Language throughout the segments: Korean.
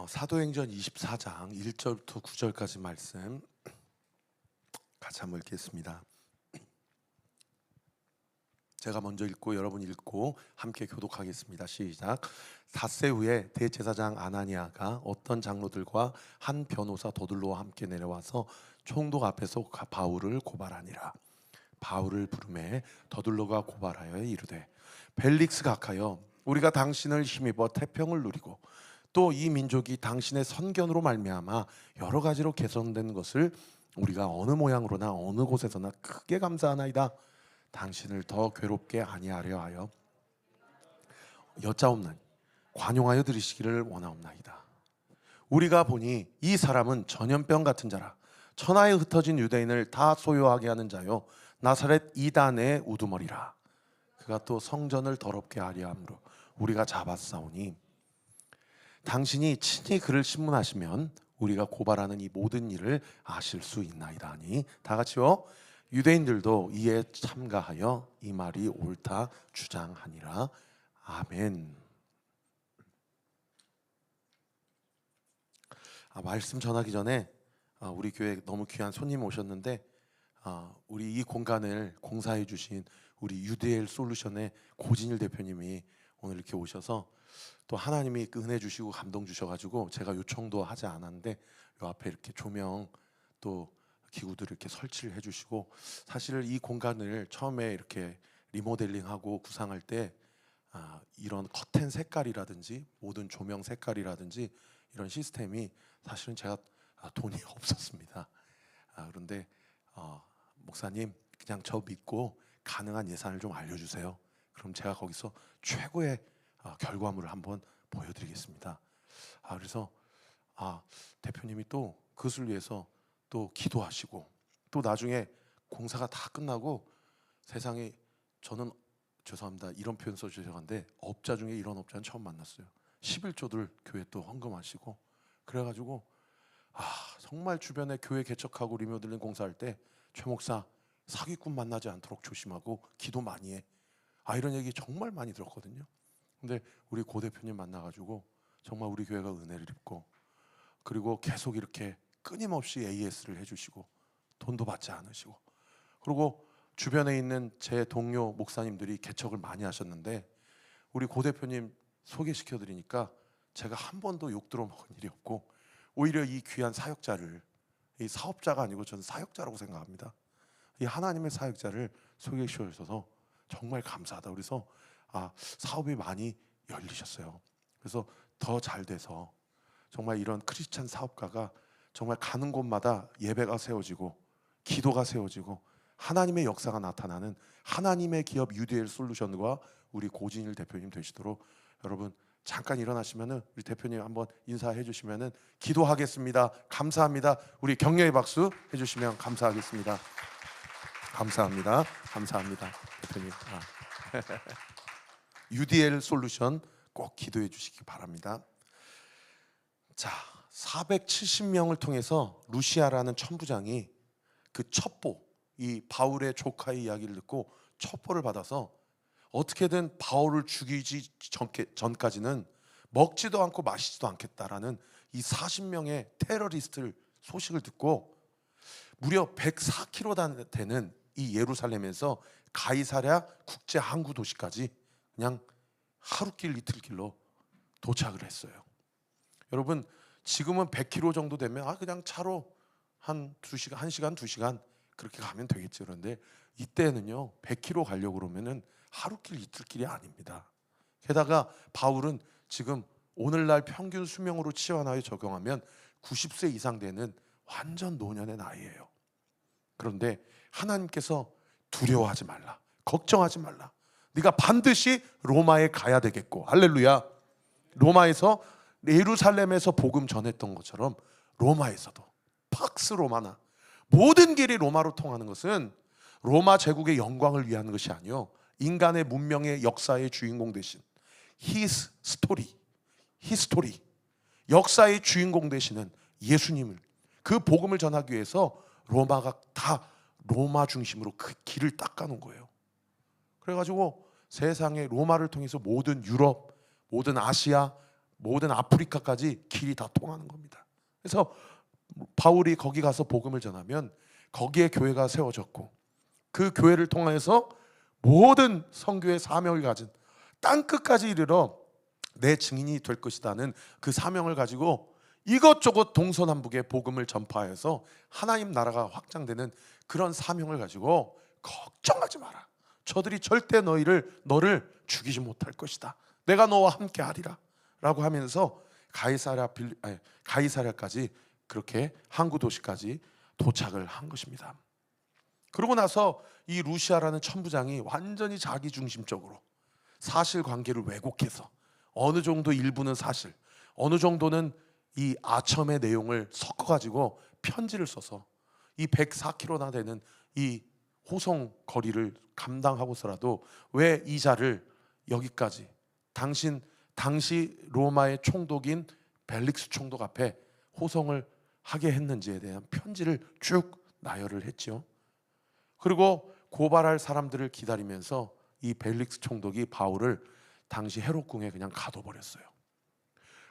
사도행전 24장 1절부터 9절까지 말씀 같이 한번 읽겠습니다. 제가 먼저 읽고 여러분 읽고 함께 교독하겠습니다. 시작. 닷새 후에 대제사장 아나니아가 어떤 장로들과 한 변호사 더둘로와 함께 내려와서 총독 앞에서 바울을 고발하니라. 바울을 부르매 더둘로가 고발하여 이르되, 벨릭스 각하여, 우리가 당신을 힘입어 태평을 누리고 또 이 민족이 당신의 선견으로 말미암아 여러 가지로 개선된 것을 우리가 어느 모양으로나 어느 곳에서나 크게 감사하나이다. 당신을 더 괴롭게 아니하려 하여 여짜옵나니 관용하여 들으시기를 원하옵나이다. 우리가 보니 이 사람은 전염병 같은 자라. 천하에 흩어진 유대인을 다 소요하게 하는 자요, 나사렛 이단의 우두머리라. 그가 또 성전을 더럽게 하려 함으로 우리가 잡았사오니 당신이 친히 그를 신문하시면 우리가 고발하는 이 모든 일을 아실 수 있나이다 하니, 다 같이요. 유대인들도 이에 참가하여 이 말이 옳다 주장하니라. 아멘. 말씀 전하기 전에 우리 교회 너무 귀한 손님 오셨는데, 우리 이 공간을 공사해 주신 우리 UDL 솔루션의 고진일 대표님이 오늘 이렇게 오셔서 또 하나님이 은혜 주시고 감동 주셔가지고 제가 요청도 하지 않았는데 요 앞에 이렇게 조명 또 기구들을 이렇게 설치를 해주시고, 사실 이 공간을 처음에 이렇게 리모델링하고 구상할 때 이런 커튼 색깔이라든지 모든 조명 색깔이라든지 이런 시스템이 사실은 제가 돈이 없었습니다. 그런데 목사님 그냥 저 믿고 가능한 예산을 좀 알려주세요. 그럼 제가 거기서 최고의 결과물을 한번 보여드리겠습니다. 그래서 대표님이 또 그것을 위해서 또 기도하시고, 또 나중에 공사가 다 끝나고 세상에, 저는 죄송합니다 이런 표현 써주셔서 죄송한데 업자 중에 이런 업자는 처음 만났어요. 11조들 교회 또 헌금하시고, 그래가지고 정말 주변에 교회 개척하고 리모델링 공사할 때 최 목사 사기꾼 만나지 않도록 조심하고 기도 많이 해, 이런 얘기 정말 많이 들었거든요. 근데 우리 고 대표님 만나가지고 정말 우리 교회가 은혜를 입고, 그리고 계속 이렇게 끊임없이 AS를 해주시고 돈도 받지 않으시고, 그리고 주변에 있는 제 동료 목사님들이 개척을 많이 하셨는데 우리 고 대표님 소개시켜 드리니까 제가 한 번도 욕 들어먹은 일이 없고, 오히려 이 귀한 사역자를, 이 사업자가 아니고 저는 사역자라고 생각합니다. 이 하나님의 사역자를 소개시켜 주셔서 정말 감사하다. 그래서 사업이 많이 열리셨어요. 그래서 더 잘 돼서 정말 이런 크리스찬 사업가가 정말 가는 곳마다 예배가 세워지고 기도가 세워지고 하나님의 역사가 나타나는 하나님의 기업 UDL 솔루션과 우리 고진일 대표님 되시도록, 여러분 잠깐 일어나시면은 우리 대표님 한번 인사해 주시면은 기도하겠습니다. 감사합니다. 우리 격려의 박수 해주시면 감사하겠습니다. 감사합니다. 감사합니다. 대표님. UDL 솔루션 꼭 기도해 주시기 바랍니다. 자, 470명을 통해서 루시아라는 천부장이 그 첩보, 이 바울의 조카의 이야기를 듣고 첩보를 받아서 어떻게든 바울을 죽이지 전까지는 먹지도 않고 마시지도 않겠다라는 이 40명의 테러리스트를 소식을 듣고 무려 104km 되는 이 예루살렘에서 가이사랴 국제 항구 도시까지 그냥 하루길 이틀길로 도착을 했어요. 여러분 지금은 100km 정도 되면 그냥 차로 한 2시간, 1시간, 2시간 그렇게 가면 되겠죠. 그런데 이때는요 100km 가려고 그러면은 하루길 이틀길이 아닙니다. 게다가 바울은 지금 오늘날 평균 수명으로 치환하여 적용하면 90세 이상 되는 완전 노년의 나이예요. 그런데 하나님께서 두려워하지 말라, 걱정하지 말라, 네가 반드시 로마에 가야 되겠고, 할렐루야. 로마에서 예루살렘에서 복음 전했던 것처럼 로마에서도 팍스 로마나 모든 길이 로마로 통하는 것은 로마 제국의 영광을 위한 것이 아니요 인간의 문명의 역사의 주인공 되신 His story, 역사의 주인공 되시는 예수님을, 그 복음을 전하기 위해서 로마가 다 로마 중심으로 그 길을 닦아놓은 거예요. 그래가지고 세상에 로마를 통해서 모든 유럽, 모든 아시아, 모든 아프리카까지 길이 다 통하는 겁니다. 그래서 바울이 거기 가서 복음을 전하면 거기에 교회가 세워졌고, 그 교회를 통해서 모든 선교의 사명을 가진 땅 끝까지 이르러 내 증인이 될 것이다는 그 사명을 가지고 이것저것 동서남북에 복음을 전파해서 하나님 나라가 확장되는 그런 사명을 가지고, 걱정하지 마라, 저들이 절대 너를 죽이지 못할 것이다, 내가 너와 함께 하리라 라고 하면서 가이사랴까지, 그렇게 항구 도시까지 도착을 한 것입니다. 그러고 나서 이 루시아라는 천부장이 완전히 자기 중심적으로 사실관계를 왜곡해서 어느 정도 일부는 사실, 어느 정도는 이 아첨의 내용을 섞어가지고 편지를 써서 이 104km나 되는 이 호송 거리를 감당하고서라도 왜 이 자를 여기까지 당시 로마의 총독인 벨릭스 총독 앞에 호송을 하게 했는지에 대한 편지를 쭉 나열을 했죠. 그리고 고발할 사람들을 기다리면서 이 벨릭스 총독이 바울을 당시 헤롯궁에 그냥 가둬버렸어요.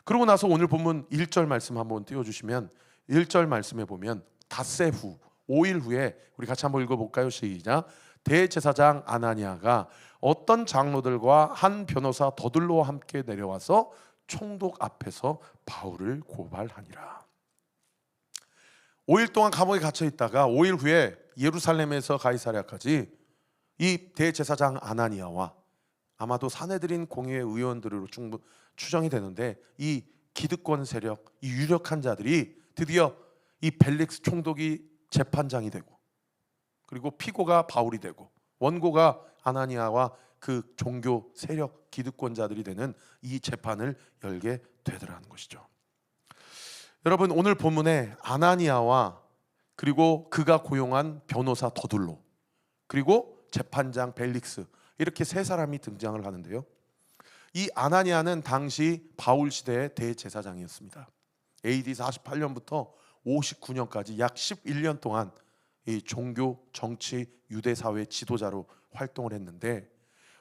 그러고 나서 오늘 본문 1절 말씀 한번 띄워주시면, 1절 말씀에 보면 닷새 후 5일 후에, 우리 같이 한번 읽어볼까요? 시작. 대제사장 아나니아가 어떤 장로들과 한 변호사 더둘로와 함께 내려와서 총독 앞에서 바울을 고발하니라. 5일 동안 감옥에 갇혀 있다가 5일 후에 예루살렘에서 가이사랴까지 이 대제사장 아나니아와 아마도 사내들인 공의회 의원들으로 추정이 되는데, 이 기득권 세력, 이 유력한 자들이 드디어 이 벨릭스 총독이 재판장이 되고, 그리고 피고가 바울이 되고 원고가 아나니아와 그 종교 세력 기득권자들이 되는 이 재판을 열게 되더라는 것이죠. 여러분, 오늘 본문에 아나니아와 그리고 그가 고용한 변호사 더둘로, 그리고 재판장 벨릭스, 이렇게 세 사람이 등장을 하는데요. 이 아나니아는 당시 바울 시대의 대제사장이었습니다. AD 48년부터 59년까지 약 11년 동안 이 종교, 정치, 유대 사회 지도자로 활동을 했는데,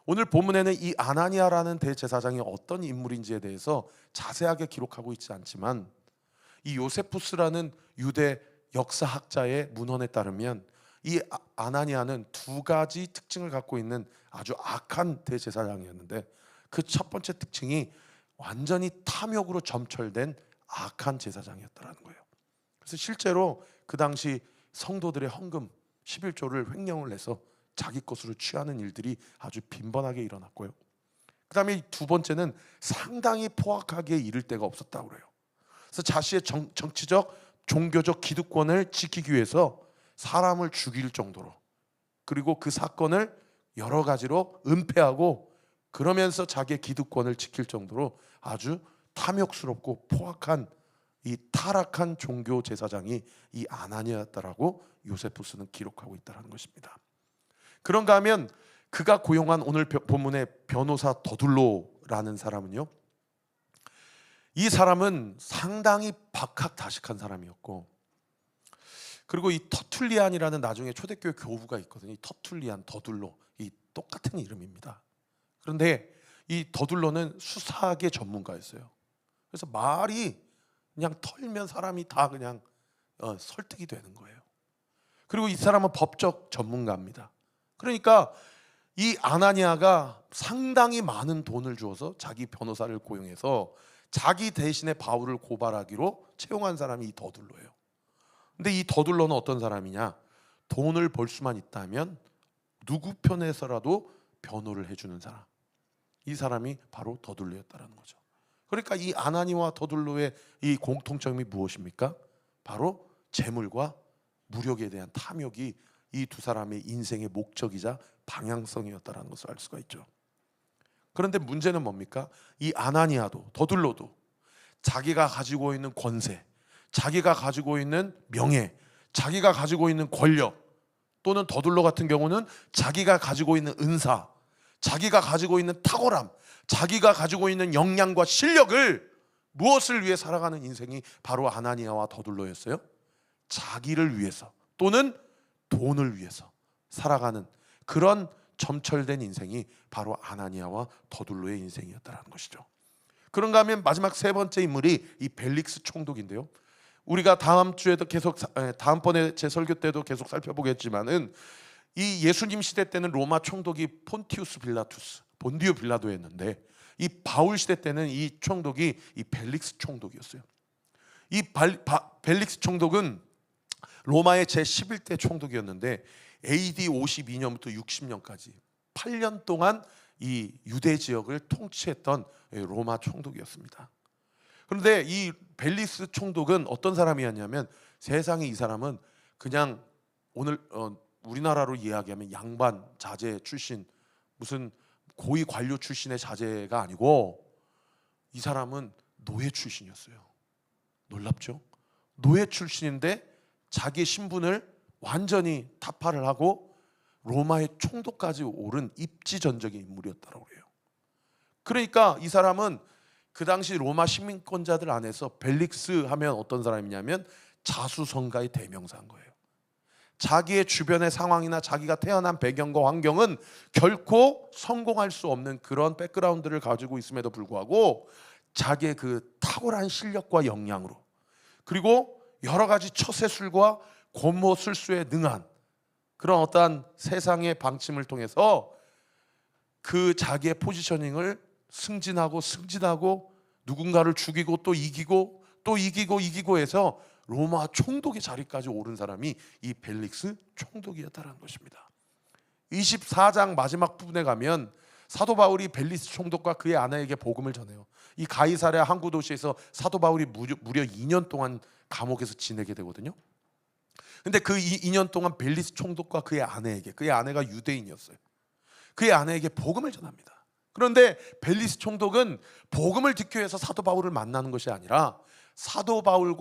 오늘 본문에는 이 아나니아라는 대제사장이 어떤 인물인지에 대해서 자세하게 기록하고 있지 않지만, 이 요세푸스라는 유대 역사학자의 문헌에 따르면 이 아나니아는 두 가지 특징을 갖고 있는 아주 악한 대제사장이었는데, 그 첫 번째 특징이 완전히 탐욕으로 점철된 악한 제사장이었다는 거예요. 그래서 실제로 그 당시 성도들의 헌금 11조를 횡령을 해서 자기 것으로 취하는 일들이 아주 빈번하게 일어났고요. 그 다음에 두 번째는 상당히 포악하게 이를 데가 없었다고 그래요. 그래서 자신의 정치적, 종교적 기득권을 지키기 위해서 사람을 죽일 정도로, 그리고 그 사건을 여러 가지로 은폐하고, 그러면서 자기의 기득권을 지킬 정도로 아주 탐욕스럽고 포악한 이 타락한 종교 제사장이 이 아나니아였다라고 요세푸스는 기록하고 있다는 것입니다. 그런가 하면 그가 고용한 오늘 본문의 변호사 더둘로라는 사람은요, 이 사람은 상당히 박학다식한 사람이었고, 그리고 이 터툴리안이라는 나중에 초대교회 교부가 있거든요. 이 터툴리안, 더둘로, 이 똑같은 이름입니다. 그런데 이 더둘로는 수사학의 전문가였어요. 그래서 말이 그냥 털면 사람이 다 그냥 설득이 되는 거예요. 그리고 이 사람은 법적 전문가입니다. 그러니까 이 아나니아가 상당히 많은 돈을 주어서 자기 변호사를 고용해서 자기 대신에 바울을 고발하기로 채용한 사람이 이 더둘로예요. 근데 이 더둘로는 어떤 사람이냐? 돈을 벌 수만 있다면 누구 편에서라도 변호를 해주는 사람, 이 사람이 바로 더둘로였다는 거죠. 그러니까 이 아나니와 더둘로의 이 공통점이 무엇입니까? 바로 재물과 무력에 대한 탐욕이 이 두 사람의 인생의 목적이자 방향성이었다는 것을 알 수가 있죠. 그런데 문제는 뭡니까? 이 아나니아도 더둘로도 자기가 가지고 있는 권세, 자기가 가지고 있는 명예, 자기가 가지고 있는 권력, 또는 더둘로 같은 경우는 자기가 가지고 있는 은사, 자기가 가지고 있는 탁월함, 자기가 가지고 있는 역량과 실력을, 무엇을 위해 살아가는 인생이 바로 아나니아와 더둘로였어요? 자기를 위해서 또는 돈을 위해서 살아가는 그런 점철된 인생이 바로 아나니아와 더둘로의 인생이었다는 것이죠. 그런가 하면 마지막 세 번째 인물이 이 벨릭스 총독인데요. 우리가 다음번에 제 설교 때도 계속 살펴보겠지만은 이 예수님 시대 때는 로마 총독이 폰티우스 빌라투스, 본디오 빌라도였는데 이 바울 시대 때는 이 총독이 이 벨릭스 총독이었어요. 이 벨릭스 총독은 로마의 제11대 총독이었는데 AD 52년부터 60년까지 8년 동안 이 유대 지역을 통치했던 로마 총독이었습니다. 그런데 이 벨릭스 총독은 어떤 사람이었냐면 세상에 이 사람은 그냥 오늘 우리나라로 이야기하면 양반 자제 출신, 무슨 고위 관료 출신의 자제가 아니고 이 사람은 노예 출신이었어요. 놀랍죠? 노예 출신인데 자기의 신분을 완전히 타파를 하고 로마의 총독까지 오른 입지전적인 인물이었다고 해요. 그러니까 이 사람은 그 당시 로마 시민권자들 안에서 벨릭스 하면 어떤 사람이냐면 자수성가의 대명사인 거예요. 자기의 주변의 상황이나 자기가 태어난 배경과 환경은 결코 성공할 수 없는 그런 백그라운드를 가지고 있음에도 불구하고 자기의 그 탁월한 실력과 역량으로, 그리고 여러 가지 처세술과 권모술수에 능한 그런 어떠한 세상의 방침을 통해서 그 자기의 포지셔닝을 승진하고 누군가를 죽이고 또 이기고 또 이기고 해서 로마 총독의 자리까지 오른 사람이 이 벨릭스 총독이었다는 것입니다. 24장 마지막 부분에 가면 사도 바울이 벨릭스 총독과 그의 아내에게 복음을 전해요. 이 가이사랴 항구 도시에서 사도 바울이 무려 2년 동안 감옥에서 지내게 되거든요. 근데 그 2년 동안 벨릭스 총독과 그의 아내가 유대인이었어요. 그의 아내에게 복음을 전합니다. 그런데 벨릭스 총독은 복음을 듣기 위해서 사도 바울을 만나는 것이 아니라 사도 바울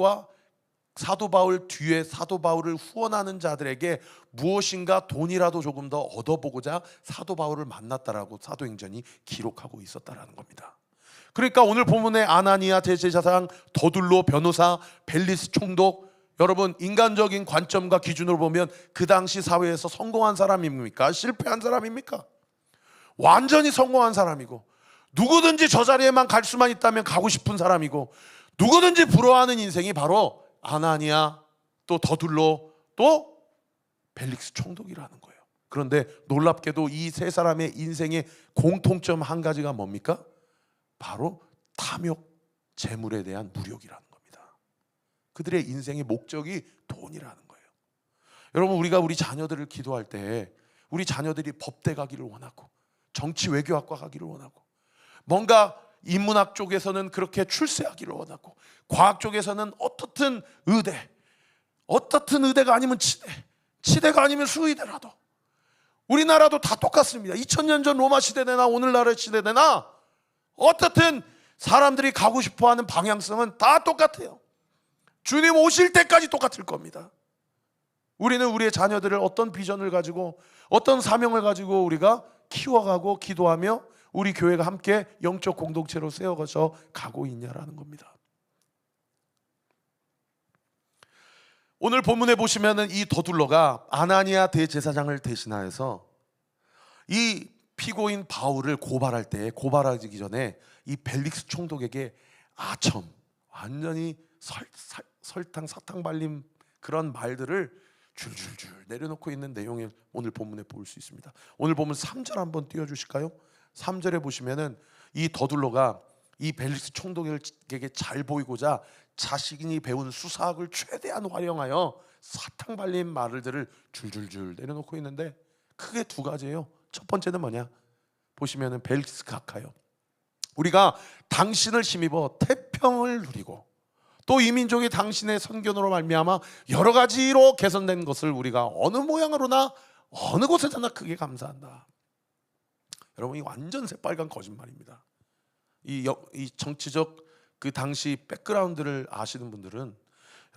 뒤에 사도 바울을 후원하는 자들에게 무엇인가 돈이라도 조금 더 얻어보고자 사도 바울을 만났다라고 사도행전이 기록하고 있었다라는 겁니다. 그러니까 오늘 본문의 아나니아 대제사장, 더둘로 변호사, 벨릭스 총독, 여러분 인간적인 관점과 기준으로 보면 그 당시 사회에서 성공한 사람입니까? 실패한 사람입니까? 완전히 성공한 사람이고, 누구든지 저 자리에만 갈 수만 있다면 가고 싶은 사람이고, 누구든지 부러워하는 인생이 바로 아나니아, 또 더둘로, 또 벨릭스 총독이라는 거예요. 그런데 놀랍게도 이 세 사람의 인생의 공통점 한 가지가 뭡니까? 바로 탐욕, 재물에 대한 무력이라는 겁니다. 그들의 인생의 목적이 돈이라는 거예요. 여러분, 우리가 우리 자녀들을 기도할 때 우리 자녀들이 법대 가기를 원하고 정치 외교학과 가기를 원하고, 뭔가 인문학 쪽에서는 그렇게 출세하기를 원하고, 과학 쪽에서는 어떻든 의대가 아니면 치대가 아니면 수의대라도, 우리나라도 다 똑같습니다. 2000년 전 로마 시대대나 오늘날의 시대대나 어떻든 사람들이 가고 싶어하는 방향성은 다 똑같아요. 주님 오실 때까지 똑같을 겁니다. 우리는 우리의 자녀들을 어떤 비전을 가지고 어떤 사명을 가지고 우리가 키워가고 기도하며 우리 교회가 함께 영적 공동체로 세워서 가고 있냐라는 겁니다. 오늘 본문에 보시면은 이 더둘러가 아나니아 대제사장을 대신하여서 이 피고인 바울을 고발하기 전에 이 벨릭스 총독에게 완전히 설탕 사탕 발림 그런 말들을 줄줄줄 내려놓고 있는 내용을 오늘 본문에 볼 수 있습니다. 오늘 본문 3절 한번 띄워주실까요? 3절에 보시면은 이 더둘러가 이 벨릭스 총독에게 잘 보이고자 자신이 배운 수사학을 최대한 활용하여 사탕 발린 말들을 줄줄줄 내려놓고 있는데 크게 두 가지예요. 첫 번째는 뭐냐? 보시면은 벨릭스 각하요, 우리가 당신을 힘입어 태평을 누리고 또 이 민족이 당신의 선견으로 말미암아 여러 가지로 개선된 것을 우리가 어느 모양으로나 어느 곳에서나 크게 감사한다. 여러분, 이 완전 새빨간 거짓말입니다. 이 정치적 그 당시 백그라운드를 아시는 분들은,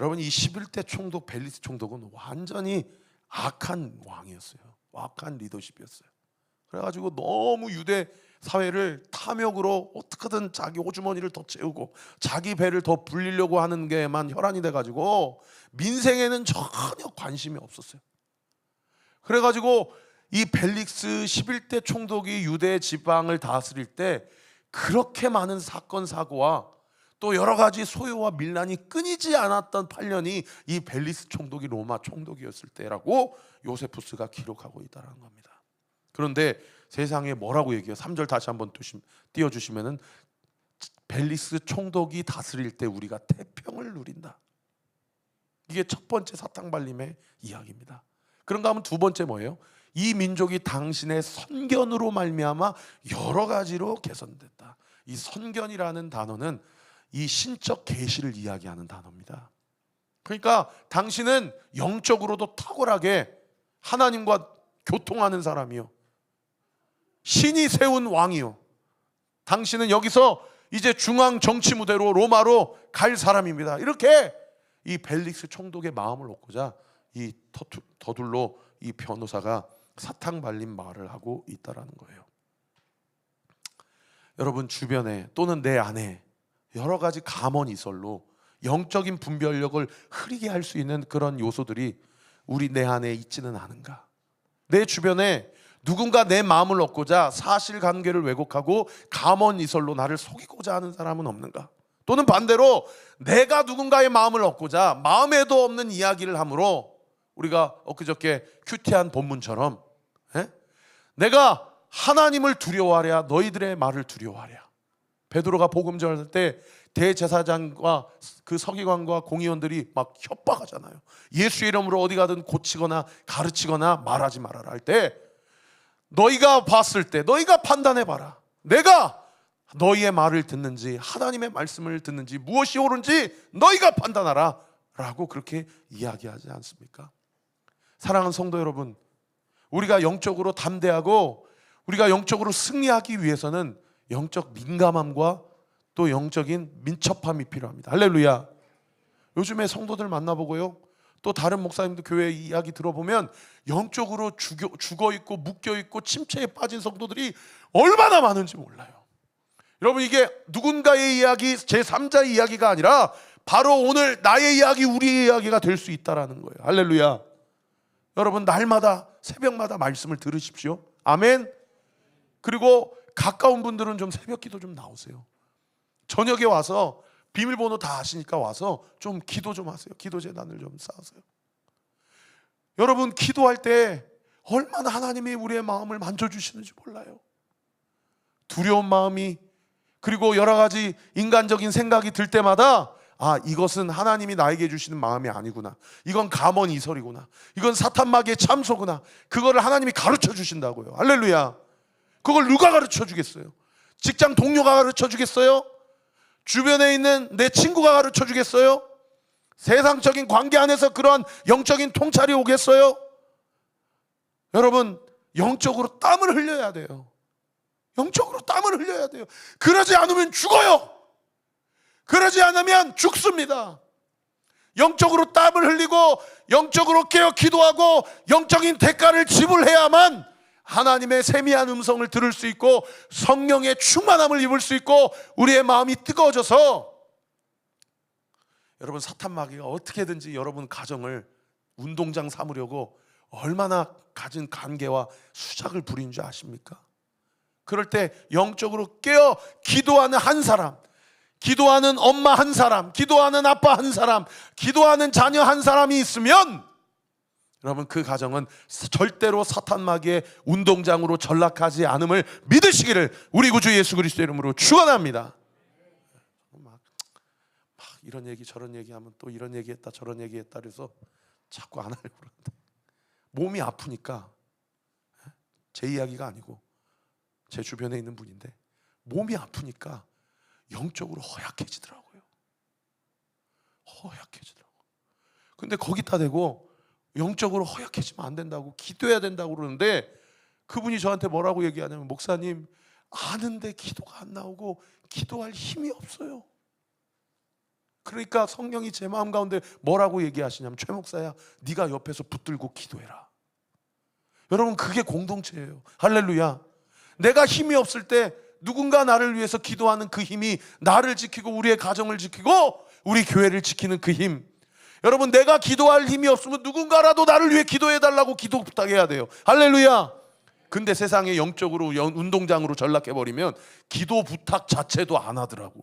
여러분 이 11대 총독 벨릭스 총독은 완전히 악한 왕이었어요. 악한 리더십이었어요. 그래가지고 너무 유대 사회를 탐욕으로 어떻게든 자기 호주머니를 더 채우고 자기 배를 더 불리려고 하는 게만 혈안이 돼가지고 민생에는 전혀 관심이 없었어요. 그래가지고 이 벨릭스 11대 총독이 유대 지방을 다스릴 때 그렇게 많은 사건 사고와 또 여러 가지 소요와 밀란이 끊이지 않았던 8년이 이 벨리스 총독이 로마 총독이었을 때라고 요세푸스가 기록하고 있다는 겁니다. 그런데 세상에 뭐라고 얘기해요? 3절 다시 한번 띄워주시면은 벨리스 총독이 다스릴 때 우리가 태평을 누린다. 이게 첫 번째 사탕발림의 이야기입니다. 그런가 하면 두 번째 뭐예요? 이 민족이 당신의 선견으로 말미암아 여러 가지로 개선됐다. 이 선견이라는 단어는 이 신적 계시를 이야기하는 단어입니다. 그러니까 당신은 영적으로도 탁월하게 하나님과 교통하는 사람이요, 신이 세운 왕이요, 당신은 여기서 이제 중앙 정치 무대로 로마로 갈 사람입니다. 이렇게 이 벨릭스 총독의 마음을 얻고자 이 더둘로 이 변호사가 사탕발림 말을 하고 있다라는 거예요. 여러분 주변에 또는 내 안에 여러 가지 감언이설로 영적인 분별력을 흐리게 할 수 있는 그런 요소들이 우리 내 안에 있지는 않은가? 내 주변에 누군가 내 마음을 얻고자 사실관계를 왜곡하고 감언이설로 나를 속이고자 하는 사람은 없는가? 또는 반대로 내가 누군가의 마음을 얻고자 마음에도 없는 이야기를 함으로 우리가 엊그저께 큐티한 본문처럼 내가 하나님을 두려워하랴 너희들의 말을 두려워하랴. 베드로가 복음 전할 때 대제사장과 그 서기관과 공의원들이 막 협박하잖아요. 예수의 이름으로 어디 가든 고치거나 가르치거나 말하지 말아라 할 때 너희가 봤을 때 너희가 판단해봐라. 내가 너희의 말을 듣는지 하나님의 말씀을 듣는지 무엇이 옳은지 너희가 판단하라 라고 그렇게 이야기하지 않습니까? 사랑하는 성도 여러분, 우리가 영적으로 담대하고 우리가 영적으로 승리하기 위해서는 영적 민감함과 또 영적인 민첩함이 필요합니다. 할렐루야. 요즘에 성도들 만나보고요, 또 다른 목사님들 교회 이야기 들어보면 영적으로 죽어있고 묶여있고 침체에 빠진 성도들이 얼마나 많은지 몰라요. 여러분 이게 누군가의 이야기, 제3자의 이야기가 아니라 바로 오늘 나의 이야기, 우리의 이야기가 될 수 있다는 거예요. 할렐루야. 여러분 날마다 새벽마다 말씀을 들으십시오. 아멘. 그리고 가까운 분들은 좀 새벽 기도 좀 나오세요. 저녁에 와서 비밀번호 다 아시니까 와서 좀 기도 좀 하세요. 기도 제단을 좀 쌓으세요. 여러분 기도할 때 얼마나 하나님이 우리의 마음을 만져주시는지 몰라요. 두려운 마음이 그리고 여러 가지 인간적인 생각이 들 때마다 아, 이것은 하나님이 나에게 주시는 마음이 아니구나. 이건 감언이설이구나. 이건 사탄마귀의 참소구나. 그거를 하나님이 가르쳐 주신다고요. 할렐루야. 그걸 누가 가르쳐 주겠어요? 직장 동료가 가르쳐 주겠어요? 주변에 있는 내 친구가 가르쳐 주겠어요? 세상적인 관계 안에서 그런 영적인 통찰이 오겠어요? 여러분 영적으로 땀을 흘려야 돼요. 영적으로 땀을 흘려야 돼요. 그러지 않으면 죽어요. 그러지 않으면 죽습니다. 영적으로 땀을 흘리고 영적으로 깨어 기도하고 영적인 대가를 지불해야만 하나님의 세미한 음성을 들을 수 있고 성령의 충만함을 입을 수 있고 우리의 마음이 뜨거워져서 여러분 사탄마귀가 어떻게든지 여러분 가정을 운동장 삼으려고 얼마나 갖은 관계와 수작을 부리는 줄 아십니까? 그럴 때 영적으로 깨어 기도하는 한 사람, 기도하는 엄마 한 사람, 기도하는 아빠 한 사람, 기도하는 자녀 한 사람이 있으면 여러분 그 가정은 절대로 사탄마귀의 운동장으로 전락하지 않음을 믿으시기를 우리 구주 예수 그리스도 이름으로 축원합니다. 막 이런 얘기 저런 얘기하면 또 이런 얘기했다 저런 얘기했다 그래서 자꾸 안 하려고 그런다. 몸이 아프니까 제 이야기가 아니고 제 주변에 있는 분인데 몸이 아프니까 영적으로 허약해지더라고요. 허약해지더라고요. 근데 거기다 대고 영적으로 허약해지면 안 된다고 기도해야 된다고 그러는데 그분이 저한테 뭐라고 얘기하냐면 목사님 아는데 기도가 안 나오고 기도할 힘이 없어요. 그러니까 성령이 제 마음 가운데 뭐라고 얘기하시냐면 최 목사야 네가 옆에서 붙들고 기도해라. 여러분 그게 공동체예요. 할렐루야. 내가 힘이 없을 때 누군가 나를 위해서 기도하는 그 힘이 나를 지키고 우리의 가정을 지키고 우리 교회를 지키는 그 힘. 여러분 내가 기도할 힘이 없으면 누군가라도 나를 위해 기도해달라고 기도 부탁해야 돼요. 할렐루야. 근데 세상에 영적으로 운동장으로 전락해버리면 기도 부탁 자체도 안 하더라고요.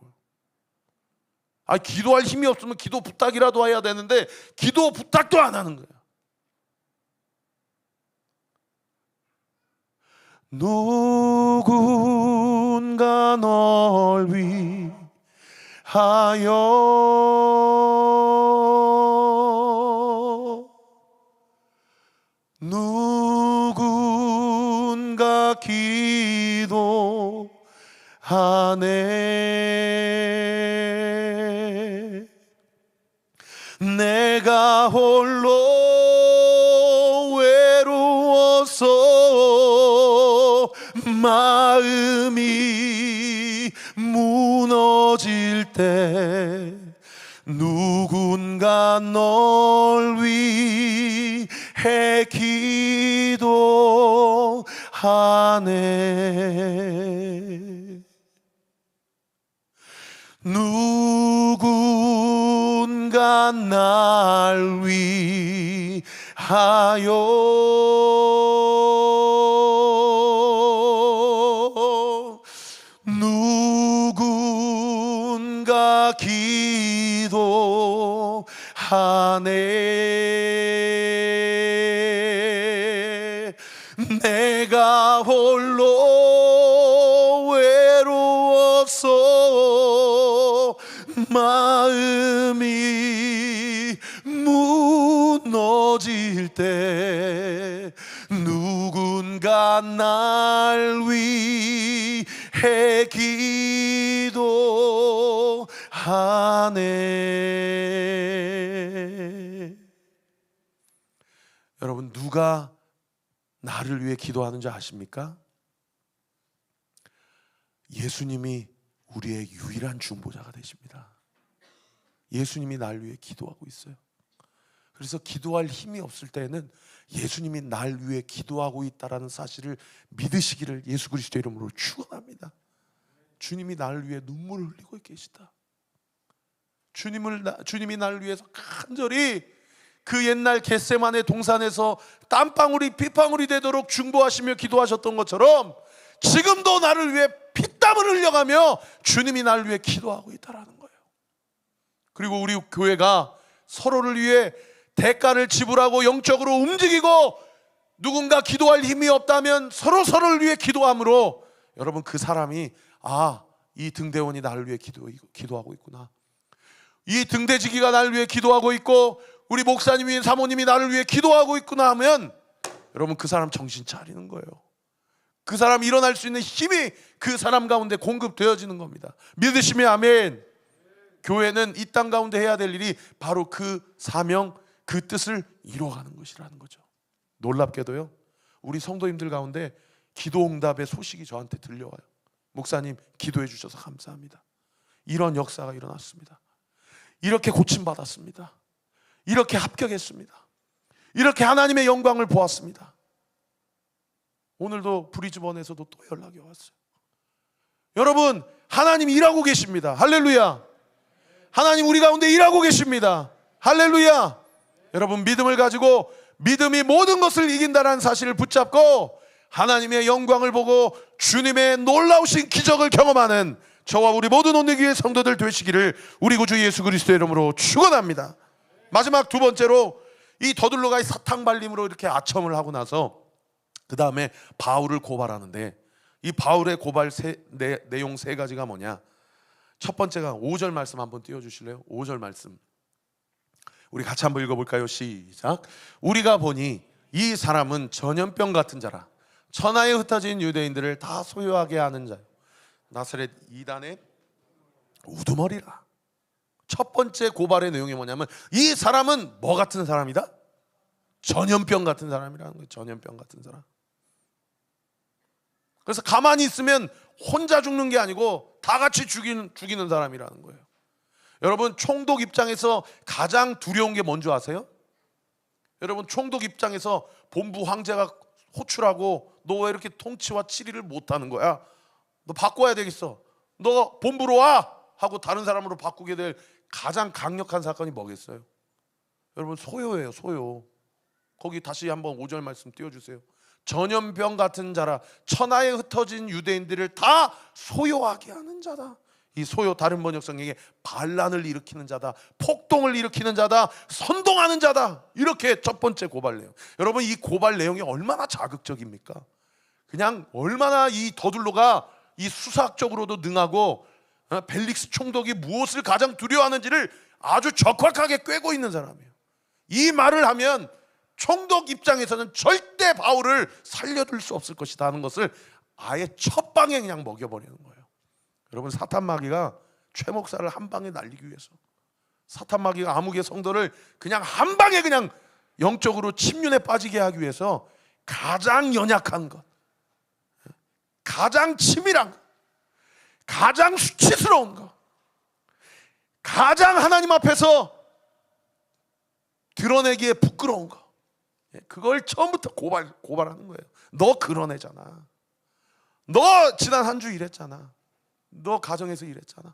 기도할 힘이 없으면 기도 부탁이라도 해야 되는데 기도 부탁도 안 하는 거예요. 누군가 널 위하여 누군가 기도하네. 내가 홀로 외로워서 마음이 무너질 때 누군가 널 위해 기도하네. 누군가 날 위하여 누군가 기도하네. 내가 홀로 외로워서 마음이 무너질 때 누군가 날 위해 기도하네. 여러분, 누가 나를 위해 기도하는지 아십니까? 예수님이 우리의 유일한 중보자가 되십니다. 예수님이 날 위해 기도하고 있어요. 그래서 기도할 힘이 없을 때는 예수님이 날 위해 기도하고 있다는 사실을 믿으시기를 예수 그리스도의 이름으로 축원합니다. 주님이 나를 위해 눈물을 흘리고 계시다. 주님이 나를 위해서 간절히 그 옛날 겟세마네 동산에서 땀방울이 피방울이 되도록 중보하시며 기도하셨던 것처럼 지금도 나를 위해 피땀을 흘려가며 주님이 나를 위해 기도하고 있다는 거예요. 그리고 우리 교회가 서로를 위해 대가를 지불하고 영적으로 움직이고 누군가 기도할 힘이 없다면 서로를 위해 기도함으로 여러분, 그 사람이 이 등대원이 나를 위해 기도하고 있구나, 이 등대지기가 나를 위해 기도하고 있고 우리 목사님이 사모님이 나를 위해 기도하고 있구나 하면 여러분, 그 사람 정신 차리는 거예요. 그 사람 일어날 수 있는 힘이 그 사람 가운데 공급되어지는 겁니다. 믿으시면 아멘. 교회는 이 땅 가운데 해야 될 일이 바로 그 사명, 그 뜻을 이루어가는 것이라는 거죠. 놀랍게도요, 우리 성도님들 가운데 기도응답의 소식이 저한테 들려와요. 목사님, 기도해 주셔서 감사합니다. 이런 역사가 일어났습니다. 이렇게 고침받았습니다. 이렇게 합격했습니다. 이렇게 하나님의 영광을 보았습니다. 오늘도 브리즈번에서도 또 연락이 왔어요. 여러분, 하나님 일하고 계십니다. 할렐루야. 하나님 우리 가운데 일하고 계십니다. 할렐루야. 여러분, 믿음을 가지고 믿음이 모든 것을 이긴다는 사실을 붙잡고 하나님의 영광을 보고 주님의 놀라우신 기적을 경험하는 저와 우리 모든 온누리교회 성도들 되시기를 우리 구주 예수 그리스도의 이름으로 축원합니다. 마지막 두 번째로, 이 더둘로가 사탕 발림으로 이렇게 아첨을 하고 나서 그 다음에 바울을 고발하는데, 이 바울의 고발 내용 세 가지가 뭐냐? 첫 번째가 5절 말씀 한번 띄워주실래요? 5절 말씀 우리 같이 한번 읽어볼까요? 시작. 우리가 보니 이 사람은 전염병 같은 자라, 천하에 흩어진 유대인들을 다 소유하게 하는 자요, 나사렛 이단의 우두머리라. 첫 번째 고발의 내용이 뭐냐면, 이 사람은 뭐 같은 사람이다? 전염병 같은 사람이라는 거예요. 전염병 같은 사람. 그래서 가만히 있으면 혼자 죽는 게 아니고 다 같이 죽이는 사람이라는 거예요. 여러분, 총독 입장에서 가장 두려운 게 뭔지 아세요? 여러분, 총독 입장에서 본부 황제가 호출하고 너 왜 이렇게 통치와 치리를 못하는 거야? 너 바꿔야 되겠어. 너 본부로 와! 하고 다른 사람으로 바꾸게 될 가장 강력한 사건이 뭐겠어요? 여러분, 소요예요. 소요. 거기 다시 한번 5절 말씀 띄워주세요. 전염병 같은 자라, 천하에 흩어진 유대인들을 다 소요하게 하는 자다. 이 소요, 다른 번역 성경에 반란을 일으키는 자다, 폭동을 일으키는 자다, 선동하는 자다. 이렇게 첫 번째 고발 내용. 여러분, 이 고발 내용이 얼마나 자극적입니까? 그냥 얼마나 이 더둘로가 이 수사학적으로도 능하고 벨릭스 총독이 무엇을 가장 두려워하는지를 아주 적확하게 꿰고 있는 사람이에요. 이 말을 하면 총독 입장에서는 절대 바울을 살려둘 수 없을 것이다 하는 것을 아예 첫 방에 그냥 먹여버리는 거예요. 여러분, 사탄 마귀가 최 목사를 한 방에 날리기 위해서, 사탄 마귀가 암흑의 성도를 그냥 한 방에 그냥 영적으로 침륜에 빠지게 하기 위해서 가장 연약한 것, 가장 치밀한 것, 가장 수치스러운 것, 가장 하나님 앞에서 드러내기에 부끄러운 것, 그걸 처음부터 고발하는 거예요. 너 그런 애잖아. 너 지난 한 주 이랬잖아. 너 가정에서 이랬잖아.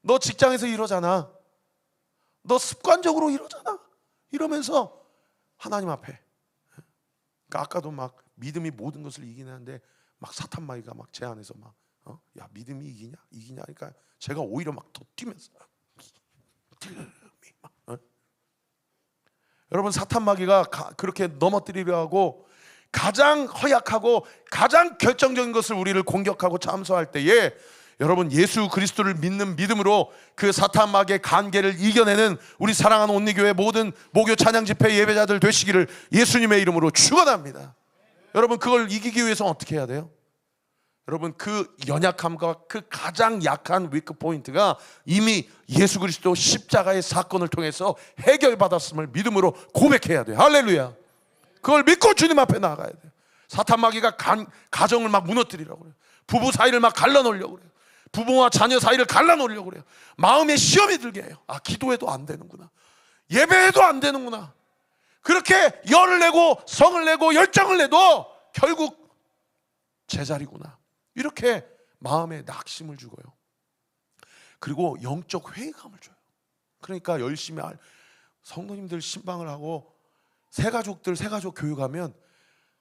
너 직장에서 이러잖아. 너 습관적으로 이러잖아. 이러면서 하나님 앞에, 그러니까 아까도 막 믿음이 모든 것을 이기는데 막 사탄 마귀가 막 제 안에서 막 야, 믿음이 이기냐 그러니까 제가 오히려 막 더 뛰면서 여러분, 사탄 마귀가 그렇게 넘어뜨리려 하고 가장 허약하고 가장 결정적인 것을 우리를 공격하고 참소할 때에, 여러분, 예수 그리스도를 믿는 믿음으로 그 사탄 마귀의 간계를 이겨내는 우리 사랑하는 온리교회 모든 목요 찬양 집회 예배자들 되시기를 예수님의 이름으로 축원합니다. 여러분, 그걸 이기기 위해서 어떻게 해야 돼요? 여러분, 그 연약함과 그 가장 약한 위크 포인트가 이미 예수 그리스도 십자가의 사건을 통해서 해결받았음을 믿음으로 고백해야 돼요. 할렐루야. 그걸 믿고 주님 앞에 나가야 돼요. 사탄 마귀가 가정을 막 무너뜨리려고 그래요. 부부 사이를 막 갈라놓으려고 그래요. 부부와 자녀 사이를 갈라놓으려고 그래요. 마음에 시험이 들게 해요. 아, 기도해도 안 되는구나, 예배해도 안 되는구나. 그렇게 열을 내고 성을 내고 열정을 내도 결국 제자리구나, 이렇게 마음에 낙심을 주고요. 그리고 영적 회의감을 줘요. 그러니까 열심히 성도님들 신방을 하고 새가족 교육하면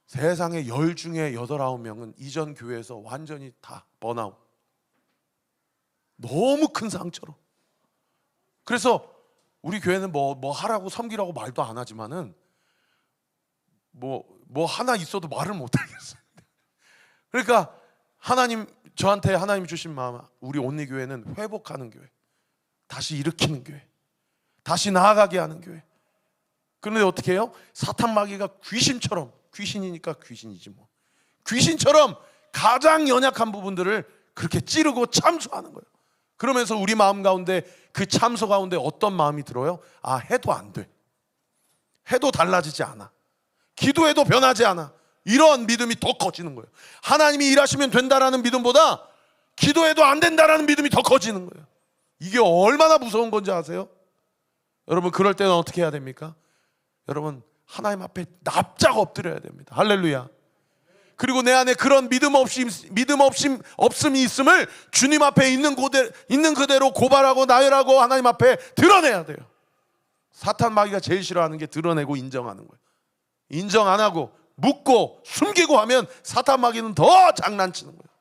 세상에 10 중에 8, 9명은 이전 교회에서 완전히 다 번아웃, 너무 큰 상처로. 그래서 우리 교회는 뭐 하라고 섬기라고 말도 안 하지만은 뭐 하나 있어도 말을 못 하겠어요. 그러니까 저한테 하나님 주신 마음, 우리 온리교회는 회복하는 교회, 다시 일으키는 교회, 다시 나아가게 하는 교회. 그런데 어떻게 해요? 사탄 마귀가 귀신이니까 귀신이지 뭐, 귀신처럼 가장 연약한 부분들을 그렇게 찌르고 참소하는 거예요. 그러면서 우리 마음 가운데, 그 참소 가운데 어떤 마음이 들어요? 아, 해도 안 돼, 해도 달라지지 않아, 기도해도 변하지 않아. 이런 믿음이 더 커지는 거예요. 하나님이 일하시면 된다라는 믿음보다 기도해도 안 된다라는 믿음이 더 커지는 거예요. 이게 얼마나 무서운 건지 아세요? 여러분, 그럴 때는 어떻게 해야 됩니까? 여러분, 하나님 앞에 납작 엎드려야 됩니다. 할렐루야. 그리고 내 안에 그런 믿음 없음이 있음을 주님 앞에 있는 그대로 고발하고 나열하고 하나님 앞에 드러내야 돼요. 사탄 마귀가 제일 싫어하는 게 드러내고 인정하는 거예요. 인정 안 하고 묻고 숨기고 하면 사탄 마귀는 더 장난치는 거예요.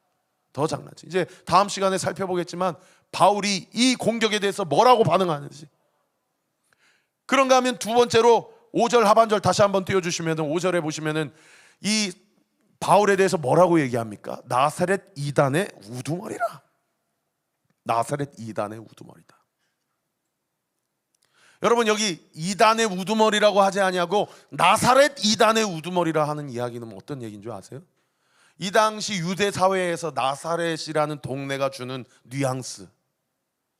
더 장난치. 이제 다음 시간에 살펴보겠지만 바울이 이 공격에 대해서 뭐라고 반응하는지. 그런가 하면 두 번째로 5절 하반절 다시 한번 띄워주시면 5절에 보시면은 이 바울에 대해서 뭐라고 얘기합니까? 나사렛 이단의 우두머리라. 나사렛 이단의 우두머리다. 여러분, 여기 이단의 우두머리라고 하지 아니하고 나사렛 이단의 우두머리라 하는 이야기는 어떤 얘기인 줄 아세요? 이 당시 유대 사회에서 나사렛이라는 동네가 주는 뉘앙스,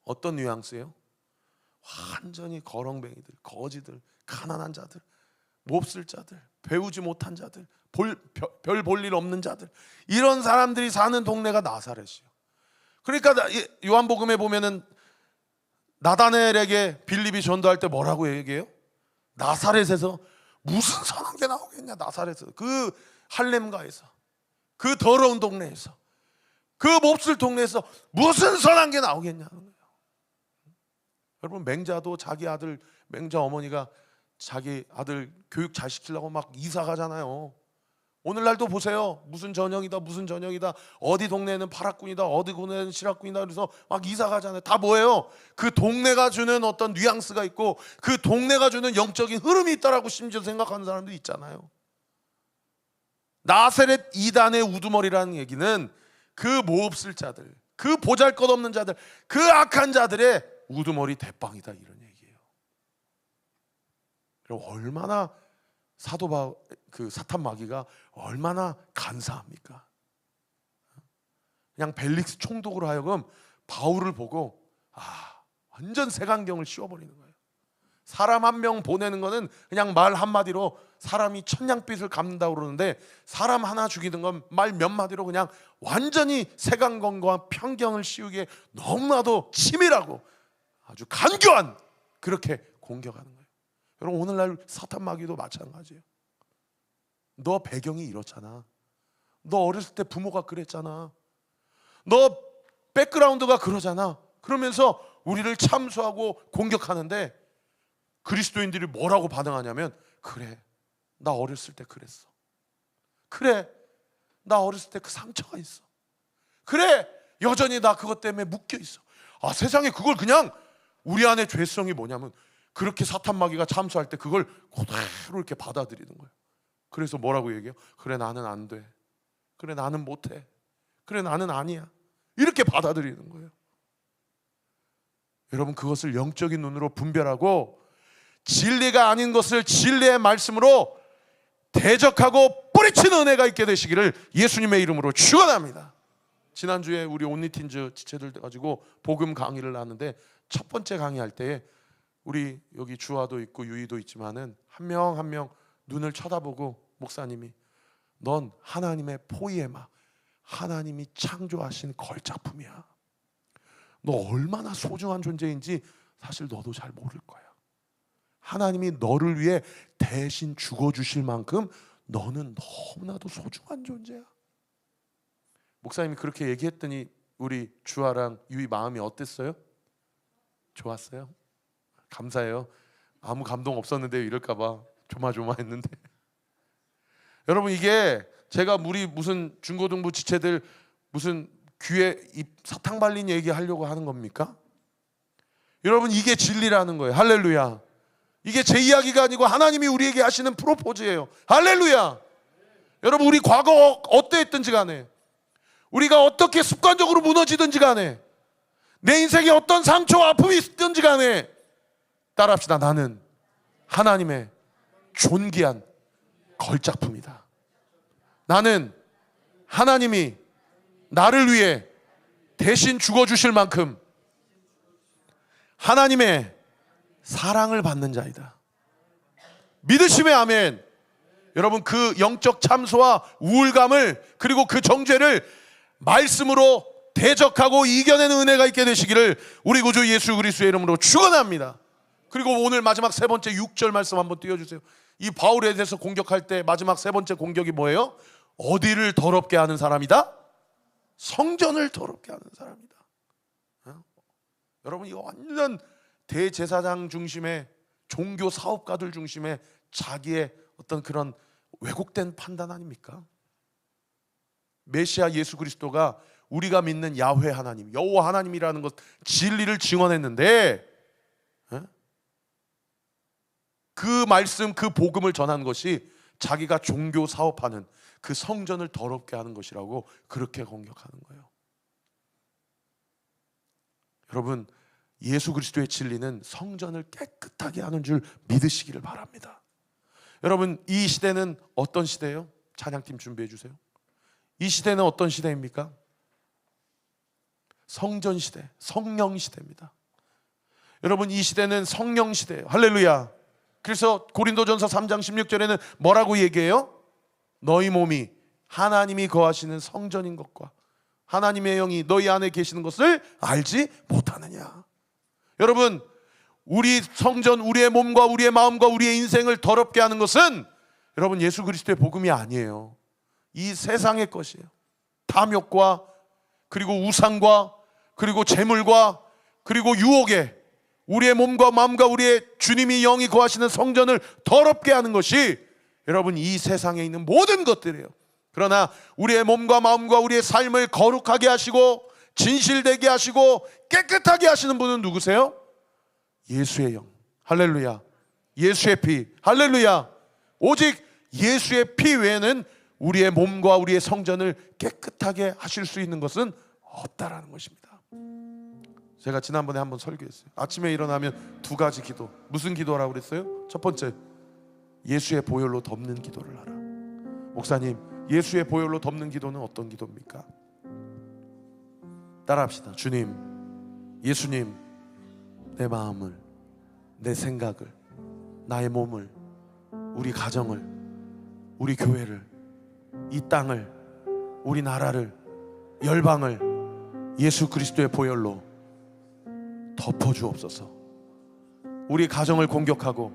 어떤 뉘앙스예요? 완전히 거렁뱅이들, 거지들, 가난한 자들, 몹쓸 자들, 배우지 못한 자들, 별 볼 일 없는 자들, 이런 사람들이 사는 동네가 나사렛이에요. 그러니까 요한복음에 보면은 나다나엘에게 빌립이 전도할 때 뭐라고 얘기해요? 나사렛에서 무슨 선한 게 나오겠냐. 나사렛에서, 그 할렘가에서, 그 더러운 동네에서, 그 몹쓸 동네에서 무슨 선한 게 나오겠냐는 거예요. 여러분, 맹자도 자기 아들, 맹자 어머니가 자기 아들 교육 잘 시키려고 막 이사 가잖아요. 오늘날도 보세요. 무슨 전형이다 무슨 전형이다, 어디 동네는 파락군이다 어디 동네는 실학군이다, 그래서 막 이사 가잖아요. 다 뭐예요? 그 동네가 주는 어떤 뉘앙스가 있고 그 동네가 주는 영적인 흐름이 있다라고 심지어 생각하는 사람들이 있잖아요. 나사렛 이단의 우두머리라는 얘기는 그 몹쓸 자들, 그 보잘것없는 자들, 그 악한 자들의 우두머리 대빵이다, 이런 얘기예요. 그럼 얼마나 그 사탄 마귀가 얼마나 간사합니까? 그냥 벨릭스 총독으로 하여금 바울을 보고 완전 색안경을 씌워버리는 거예요. 사람 한 명 보내는 거는 그냥 말 한마디로 사람이 천냥빚을 갚는다고 그러는데, 사람 하나 죽이는 건 말 몇 마디로 그냥 완전히 색안경과 편견을 씌우기에 너무나도 치밀하고 아주 간교한, 그렇게 공격하는 거예요. 여러분, 오늘날 사탄 마귀도 마찬가지예요. 너 배경이 이렇잖아, 너 어렸을 때 부모가 그랬잖아, 너 백그라운드가 그러잖아, 그러면서 우리를 참수하고 공격하는데, 그리스도인들이 뭐라고 반응하냐면, 그래, 나 어렸을 때 그랬어. 그래, 나 어렸을 때 그 상처가 있어. 그래, 여전히 나 그것 때문에 묶여 있어. 세상에 그걸 그냥, 우리 안에 죄성이 뭐냐면 그렇게 사탄 마귀가 참수할 때 그걸 그대로 이렇게 받아들이는 거예요. 그래서 뭐라고 얘기해요? 그래, 나는 안 돼. 그래, 나는 못해. 그래, 나는 아니야. 이렇게 받아들이는 거예요. 여러분, 그것을 영적인 눈으로 분별하고 진리가 아닌 것을 진리의 말씀으로 대적하고 뿌리치는 은혜가 있게 되시기를 예수님의 이름으로 축원합니다. 지난주에 우리 온리틴즈 지체들 가지고 복음 강의를 하는데, 첫 번째 강의할 때에 우리 여기 주아도 있고 유이도 있지만은 한 명 한 명 눈을 쳐다보고 목사님이, 넌 하나님의 포이에마, 하나님이 창조하신 걸작품이야. 너 얼마나 소중한 존재인지 사실 너도 잘 모를 거야. 하나님이 너를 위해 대신 죽어주실 만큼 너는 너무나도 소중한 존재야. 목사님이 그렇게 얘기했더니 우리 주아랑 유이 마음이 어땠어요? 좋았어요? 감사해요. 아무 감동 없었는데 이럴까 봐 조마조마했는데. 여러분, 이게 제가 우리 무슨 중고등부 지체들 무슨 귀에 사탕 발린 얘기 하려고 하는 겁니까? 여러분, 이게 진리라는 거예요. 할렐루야. 이게 제 이야기가 아니고 하나님이 우리에게 하시는 프로포즈예요. 할렐루야. 여러분, 우리 과거 어떠했든지 간에, 우리가 어떻게 습관적으로 무너지든지 간에, 내 인생에 어떤 상처와 아픔이 있든지 간에, 따라합시다. 나는 하나님의 존귀한 걸작품이다. 나는 하나님이 나를 위해 대신 죽어주실 만큼 하나님의 사랑을 받는 자이다. 믿으시면 아멘. 여러분, 그 영적 참소와 우울감을, 그리고 그 정죄를 말씀으로 대적하고 이겨내는 은혜가 있게 되시기를 우리 구주 예수 그리스도의 이름으로 축원합니다. 그리고 오늘 마지막 세 번째 6절 말씀 한번 띄워주세요. 이 바울에 대해서 공격할 때 마지막 세 번째 공격이 뭐예요? 어디를 더럽게 하는 사람이다? 성전을 더럽게 하는 사람이다. 여러분, 이거 완전 대제사장 중심의, 종교 사업가들 중심의 자기의 어떤 그런 왜곡된 판단 아닙니까? 메시아 예수 그리스도가 우리가 믿는 야훼 하나님, 여호와 하나님이라는 것, 진리를 증언했는데, 그 말씀, 그 복음을 전한 것이 자기가 종교 사업하는 그 성전을 더럽게 하는 것이라고 그렇게 공격하는 거예요. 여러분, 예수 그리스도의 진리는 성전을 깨끗하게 하는 줄 믿으시기를 바랍니다. 여러분, 이 시대는 어떤 시대예요? 찬양팀 준비해 주세요. 이 시대는 어떤 시대입니까? 성전 시대, 성령 시대입니다. 여러분, 이 시대는 성령 시대예요. 할렐루야. 그래서 고린도전서 3장 16절에는 뭐라고 얘기해요? 너희 몸이 하나님이 거하시는 성전인 것과 하나님의 영이 너희 안에 계시는 것을 알지 못하느냐. 여러분, 우리 성전, 우리의 몸과 우리의 마음과 우리의 인생을 더럽게 하는 것은 여러분, 예수 그리스도의 복음이 아니에요. 이 세상의 것이에요. 탐욕과, 그리고 우상과, 그리고 재물과, 그리고 유혹에 우리의 몸과 마음과 우리의 주님이 영이 거하시는 성전을 더럽게 하는 것이 여러분, 이 세상에 있는 모든 것들이에요. 그러나 우리의 몸과 마음과 우리의 삶을 거룩하게 하시고 진실되게 하시고 깨끗하게 하시는 분은 누구세요? 예수의 영. 할렐루야. 예수의 피. 할렐루야. 오직 예수의 피 외에는 우리의 몸과 우리의 성전을 깨끗하게 하실 수 있는 것은 없다라는 것입니다. 제가 지난번에 한번 설교했어요. 아침에 일어나면 두 가지 기도. 무슨 기도라고 그랬어요? 첫 번째, 예수의 보혈로 덮는 기도를 하라. 목사님, 예수의 보혈로 덮는 기도는 어떤 기도입니까? 따라합시다. 주님, 예수님, 내 마음을, 내 생각을, 나의 몸을, 우리 가정을, 우리 교회를, 이 땅을, 우리 나라를, 열방을 예수 그리스도의 보혈로 덮어주옵소서. 우리 가정을 공격하고,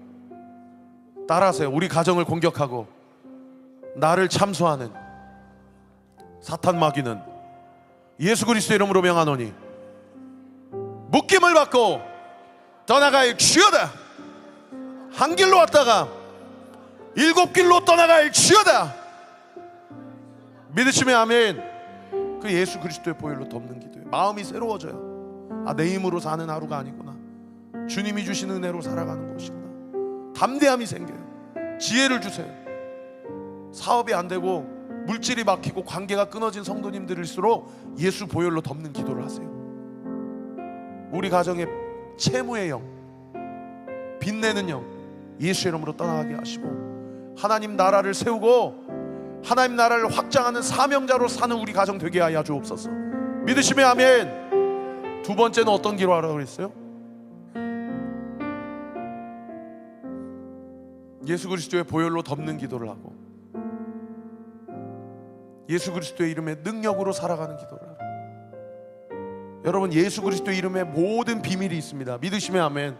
따라하세요. 우리 가정을 공격하고 나를 참소하는 사탄 마귀는 예수 그리스도 이름으로 명하노니 묶임을 받고 떠나갈지어다. 한 길로 왔다가 7길로 떠나갈지어다. 믿으시면 아멘. 그 예수 그리스도의 보혈로 덮는 기도예요. 마음이 새로워져요. 아, 내 힘으로 사는 하루가 아니구나. 주님이 주신 은혜로 살아가는 것이구나. 담대함이 생겨요. 지혜를 주세요. 사업이 안 되고 물질이 막히고 관계가 끊어진 성도님들일수록 예수 보혈로 덮는 기도를 하세요. 우리 가정에 채무의 영, 빚내는 영 예수 이름으로 떠나가게 하시고 하나님 나라를 세우고 하나님 나라를 확장하는 사명자로 사는 우리 가정 되게 하여 주옵소서. 믿으시면 아멘. 두 번째는 어떤 기도하라고 그랬어요? 예수 그리스도의 보혈로 덮는 기도를 하고 예수 그리스도의 이름의 능력으로 살아가는 기도를 하고. 여러분, 예수 그리스도의 이름에 모든 비밀이 있습니다. 믿으시면 아멘.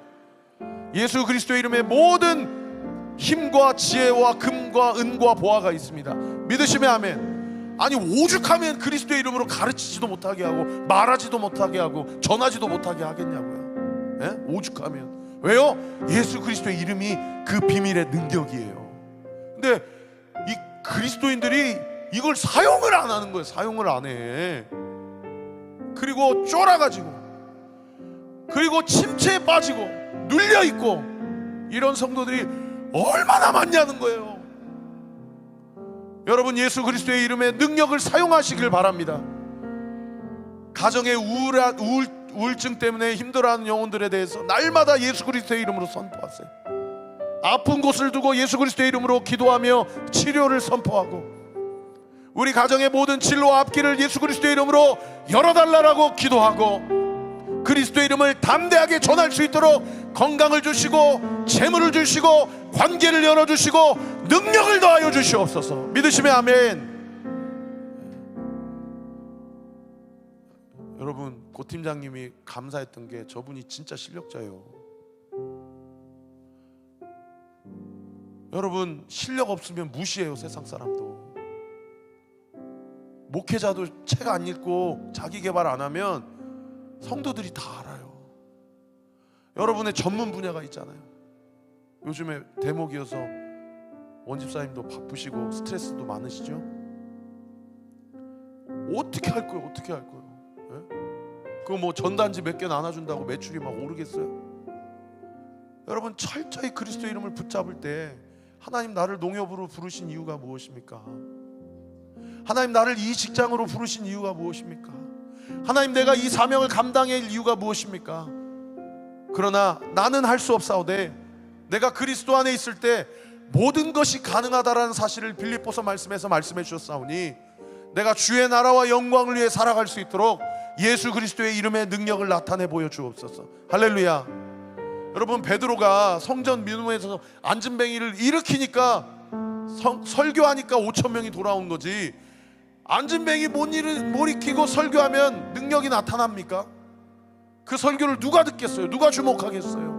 예수 그리스도의 이름에 모든 힘과 지혜와 금과 은과 보화가 있습니다. 믿으시면 아멘. 아니, 오죽하면 그리스도의 이름으로 가르치지도 못하게 하고 말하지도 못하게 하고 전하지도 못하게 하겠냐고요. 예? 오죽하면. 왜요? 예수 그리스도의 이름이 그 비밀의 능력이에요. 근데 이 그리스도인들이 이걸 사용을 안 하는 거예요. 사용을 안 해. 그리고 쫄아가지고, 그리고 침체에 빠지고 눌려있고, 이런 성도들이 얼마나 많냐는 거예요. 여러분, 예수 그리스도의 이름의 능력을 사용하시길 바랍니다. 가정의 우울증 때문에 힘들어하는 영혼들에 대해서 날마다 예수 그리스도의 이름으로 선포하세요. 아픈 곳을 두고 예수 그리스도의 이름으로 기도하며 치료를 선포하고, 우리 가정의 모든 진로와 앞길을 예수 그리스도의 이름으로 열어달라고 기도하고, 그리스도의 이름을 담대하게 전할 수 있도록 건강을 주시고 재물을 주시고 관계를 열어주시고 능력을 더하여 주시옵소서. 믿으시면 아멘. 여러분, 고 팀장님이 감사했던 게 저분이 진짜 실력자예요. 여러분, 실력 없으면 무시해요. 세상 사람도. 목회자도 책 안 읽고 자기 개발 안 하면 성도들이 다 알아요. 여러분의 전문 분야가 있잖아요. 요즘에 대목이어서 원집사님도 바쁘시고 스트레스도 많으시죠? 어떻게 할 거예요? 어떻게 할 거예요? 예? 그거 뭐 전단지 몇 개 나눠준다고 매출이 막 오르겠어요? 여러분, 철저히 그리스도 이름을 붙잡을 때 하나님 나를 농협으로 부르신 이유가 무엇입니까? 하나님 나를 이 직장으로 부르신 이유가 무엇입니까? 하나님 내가 이 사명을 감당할 이유가 무엇입니까? 그러나 나는 할 수 없사오되 내가 그리스도 안에 있을 때 모든 것이 가능하다라는 사실을 빌립보서 말씀에서 말씀해 주셨사오니 내가 주의 나라와 영광을 위해 살아갈 수 있도록 예수 그리스도의 이름의 능력을 나타내 보여 주옵소서. 할렐루야. 여러분, 베드로가 성전 민원에서 안진뱅이를 일으키니까 설교하니까 5,000명이 돌아온 거지, 안진뱅이 못 일으키고 설교하면 능력이 나타납니까? 그 설교를 누가 듣겠어요? 누가 주목하겠어요?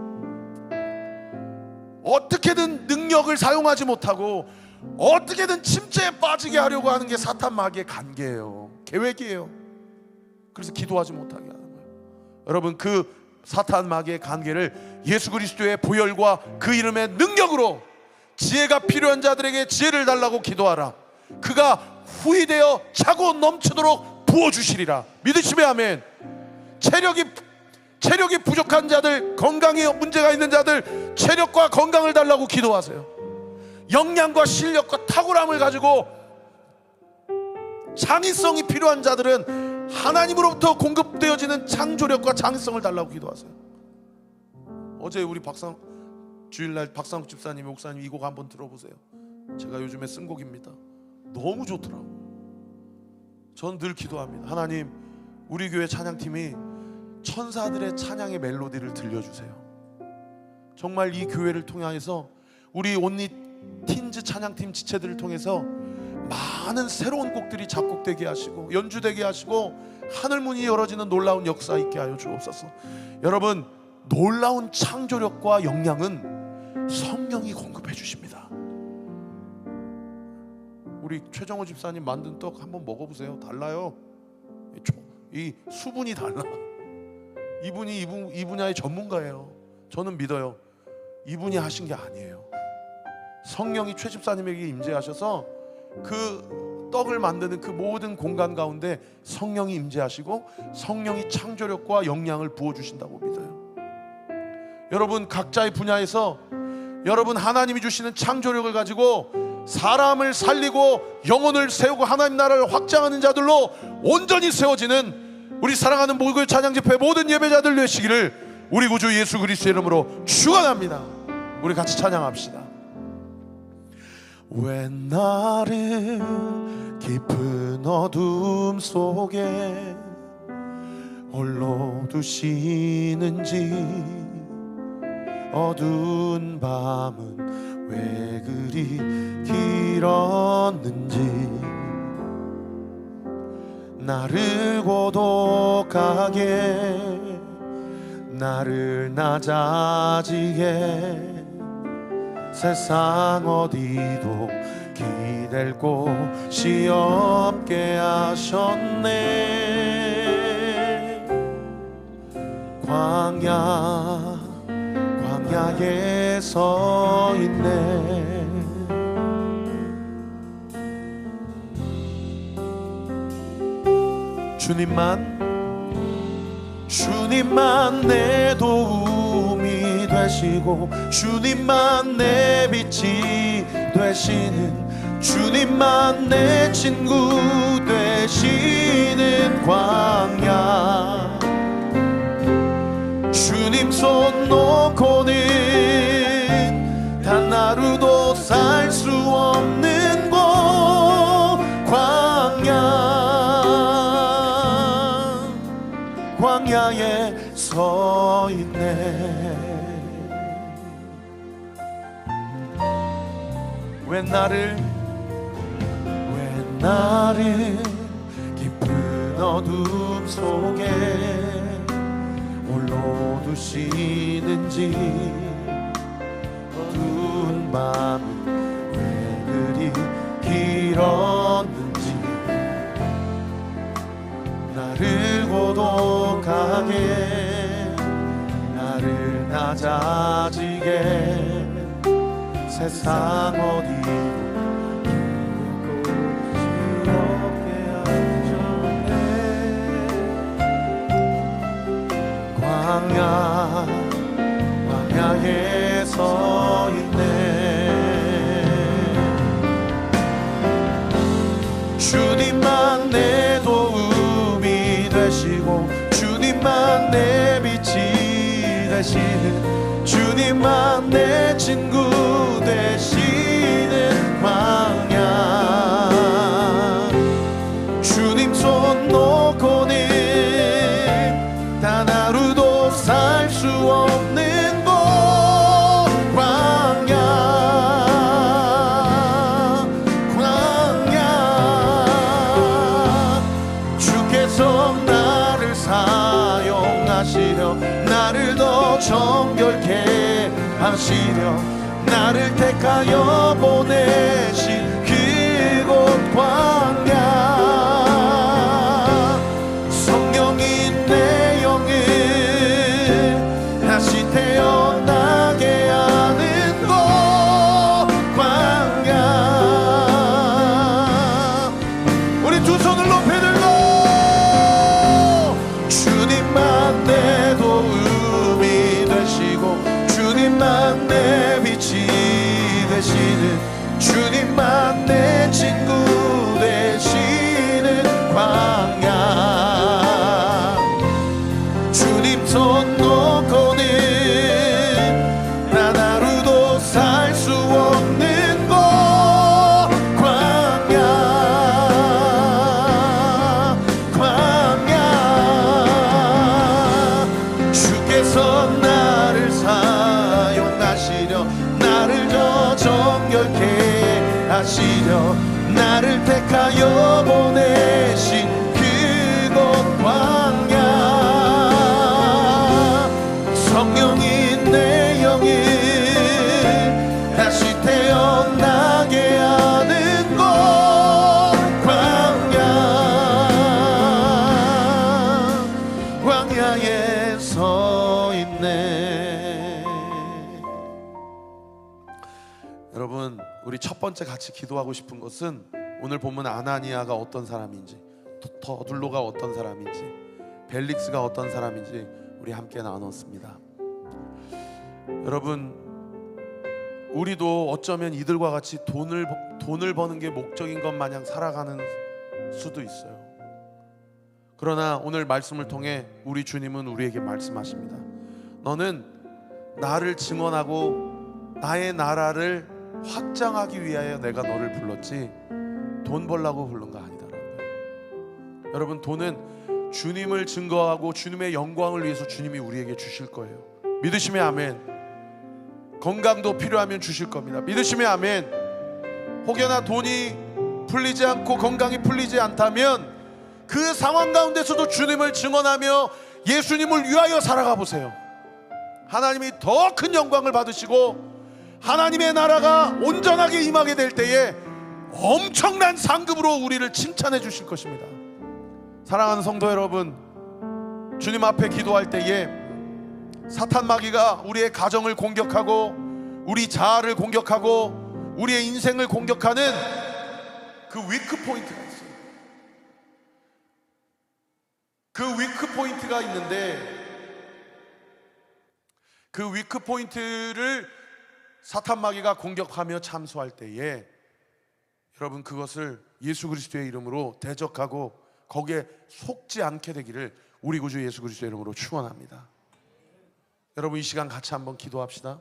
어떻게든 능력을 사용하지 못하고 어떻게든 침체에 빠지게 하려고 하는 게 사탄 마귀의 관계예요. 계획이에요. 그래서 기도하지 못하게 하는 거예요. 여러분, 그 사탄 마귀의 관계를 예수 그리스도의 보혈과 그 이름의 능력으로 지혜가 필요한 자들에게 지혜를 달라고 기도하라. 그가 후히되어 차고 넘치도록 부어주시리라. 믿으시면 아멘. 체력이 부족한 자들, 건강에 문제가 있는 자들, 체력과 건강을 달라고 기도하세요. 역량과 실력과 탁월함을 가지고 창의성이 필요한 자들은 하나님으로부터 공급되어지는 창조력과 창의성을 달라고 기도하세요. 어제 우리 주일날 박상욱 집사님, 목사님 이 곡 한번 들어보세요. 제가 요즘에 쓴 곡입니다. 너무 좋더라고. 전 늘 기도합니다. 하나님, 우리 교회 찬양팀이 천사들의 찬양의 멜로디를 들려주세요. 정말 이 교회를 통해서 우리 온리 틴즈 찬양팀 지체들을 통해서 많은 새로운 곡들이 작곡되게 하시고 연주되게 하시고 하늘문이 열어지는 놀라운 역사 있게 하여 주옵소서. 여러분, 놀라운 창조력과 역량은 성령이 공급해 주십니다. 우리 최정호 집사님 만든 떡 한번 먹어보세요. 달라요. 이 수분이 달라. 이분이 이 분야의 전문가예요. 저는 믿어요. 이분이 하신 게 아니에요. 성령이 최 집사님에게 임재하셔서 그 떡을 만드는 그 모든 공간 가운데 성령이 임재하시고 성령이 창조력과 역량을 부어주신다고 믿어요. 여러분, 각자의 분야에서 여러분 하나님이 주시는 창조력을 가지고 사람을 살리고 영혼을 세우고 하나님 나라를 확장하는 자들로 온전히 세워지는 우리 사랑하는 모교회 찬양집회 모든 예배자들 되시기를 우리 구주 예수 그리스도의 이름으로 축원합니다. 우리 같이 찬양합시다. 왜 나를 깊은 어둠 속에 홀로 두시는지, 어두운 밤은 왜 그리 길었는지, 나를 고독하게 나를 낮아지게 세상 어디도 기댈 곳이 없게 하셨네. 광야에 서 있네. 주님만 내 도움이 되시고 주님만 내 빛이 되시는, 주님만 내 친구 되시는 광야, 주님 손 놓고는 단 하루도 살 수 없는 곳 광야에 서 있네. 왜 나를 깊은 어둠 속에 홀로 두시는지, 어두운 밤은 왜 그리 길었는지, 나를 고독하게 나를 낮아지게 세상 어디도 광야에 서 있네. 주님만 내 도움이 되시고 주님만 내 빛이 되시는, 주님만 내 친구 되시는 광야, 주님 손 놓고는 단 하루도 살 수 없는 곳 광야, 주께서 나를 사용하시려 나를 더 정결케 하시려 나를 택하여 보내신 그곳 광야, 성령인 내 영을 다시 태어나게 하는 곳 되시는 주님만 내 친구 되시는 광야. 주님 손 놓고는 난 하루도 살 수 없는 곳 광야. 주께서 나를 사용하시려 나를 더 정결케 하시려 나를 택하여 보내신 그곳 광야. 성령인 내 영을 다시 태어나게 하는 곳 광야. 광야에 서 있네. 여러분, 우리 첫 번째 같이 기도하고 싶은 것은 오늘 본문 아나니아가 어떤 사람인지, 더둘로가 어떤 사람인지, 벨릭스가 어떤 사람인지 우리 함께 나눴습니다. 여러분, 우리도 어쩌면 이들과 같이 돈을 버는 게 목적인 것 마냥 살아가는 수도 있어요. 그러나 오늘 말씀을 통해 우리 주님은 우리에게 말씀하십니다. 너는 나를 증언하고 나의 나라를 확장하기 위하여 내가 너를 불렀지 돈 벌라고 부른 거 아니다라는 거예요. 여러분, 돈은 주님을 증거하고 주님의 영광을 위해서 주님이 우리에게 주실 거예요. 믿으시면 아멘. 건강도 필요하면 주실 겁니다. 믿으시면 아멘. 혹여나 돈이 풀리지 않고 건강이 풀리지 않다면 그 상황 가운데서도 주님을 증언하며 예수님을 위하여 살아가 보세요. 하나님이 더 큰 영광을 받으시고 하나님의 나라가 온전하게 임하게 될 때에 엄청난 상급으로 우리를 칭찬해 주실 것입니다. 사랑하는 성도 여러분, 주님 앞에 기도할 때에 사탄 마귀가 우리의 가정을 공격하고 우리 자아를 공격하고 우리의 인생을 공격하는 그 위크 포인트가 있어요. 그 위크 포인트가 있는데 그 위크 포인트를 사탄 마귀가 공격하며 참수할 때에 여러분, 그것을 예수 그리스도의 이름으로 대적하고 거기에 속지 않게 되기를 우리 구주 예수 그리스도의 이름으로 축원합니다. 여러분, 이 시간 같이 한번 기도합시다.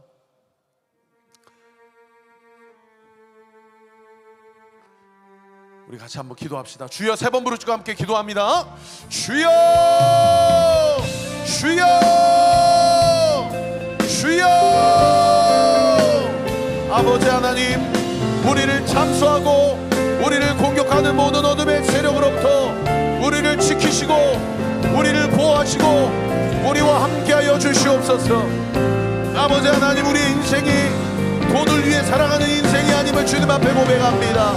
우리 같이 한번 기도합시다. 주여, 세 번 부르시고 함께 기도합니다. 주여, 주여, 주여. 아버지 하나님, 우리를 참수하고 우리를 공격하는 모든 어둠의 세력으로부터 우리를 지키시고 우리를 보호하시고 우리와 함께하여 주시옵소서. 아버지 하나님, 우리의 인생이 돈을 위해 살아가는 인생이 아님을 주님 앞에 고백합니다.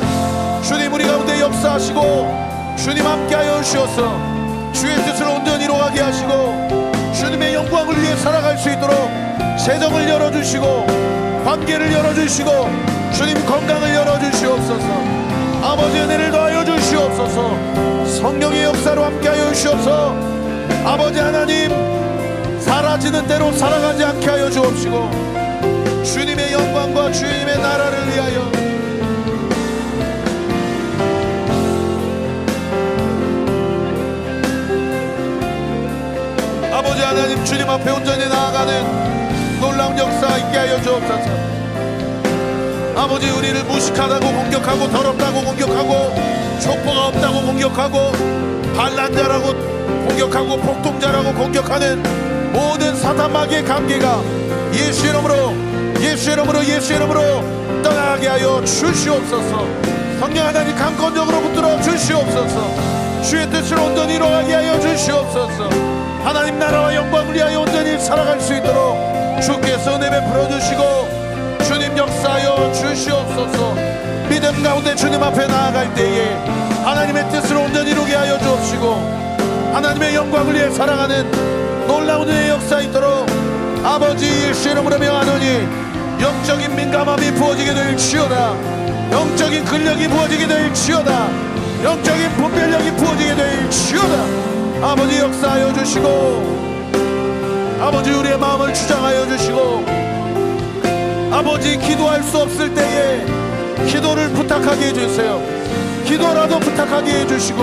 주님, 우리 가운데 역사하시고 주님 함께하여 주셔서 주의 뜻을 온전히 이루어가게 하시고 주님의 영광을 위해 살아갈 수 있도록 세정을 열어주시고 관계를 열어주시고 주님 건강을 열어주시옵소서. 아버지, 은혜를 더하여 주시옵소서. 성령의 역사로 함께하여 주시옵소서. 아버지 하나님, 사라지는 대로 살아가지 않게 하여 주옵시고 주님의 영광과 주님의 나라를 위하여 아버지 하나님, 주님 앞에 온전히 나아가는 놀라운 역사 있게 하여 주옵소서. 아버지, 우리를 무식하다고 공격하고 더럽다고 공격하고 족보가 없다고 공격하고 반란자라고 공격하고 폭동자라고 공격하는 모든 사탄 마귀의 관계가 예수 이름으로 예수 이름으로 예수 이름으로 떠나게 하여 주시옵소서. 성령 하나님, 강권적으로 붙들어 주시옵소서. 주의 뜻을 온전히 이루어가게 하여 주시옵소서. 하나님 나라와 영광을 위하여 온전히 살아갈 수 있도록 주께서 은혜 베풀어 주시고 주님 역사하여 주시옵소서. 믿음 가운데 주님 앞에 나아갈 때에 하나님의 뜻을 온전히 이루게 하여 주옵시고 하나님의 영광을 위해 살아가는 놀라운 은혜의 역사 있도록 아버지 예수 이름으로 명하노니 영적인 민감함이 부어지게 될지어다. 영적인 근력이 부어지게 될지어다. 영적인 분별력이 부어지게 될지어다. 아버지 역사하여 주시고 아버지 우리의 마음을 주장하여 주시고 아버지, 기도할 수 없을 때에 기도를 부탁하게 해주세요. 기도라도 부탁하게 해주시고,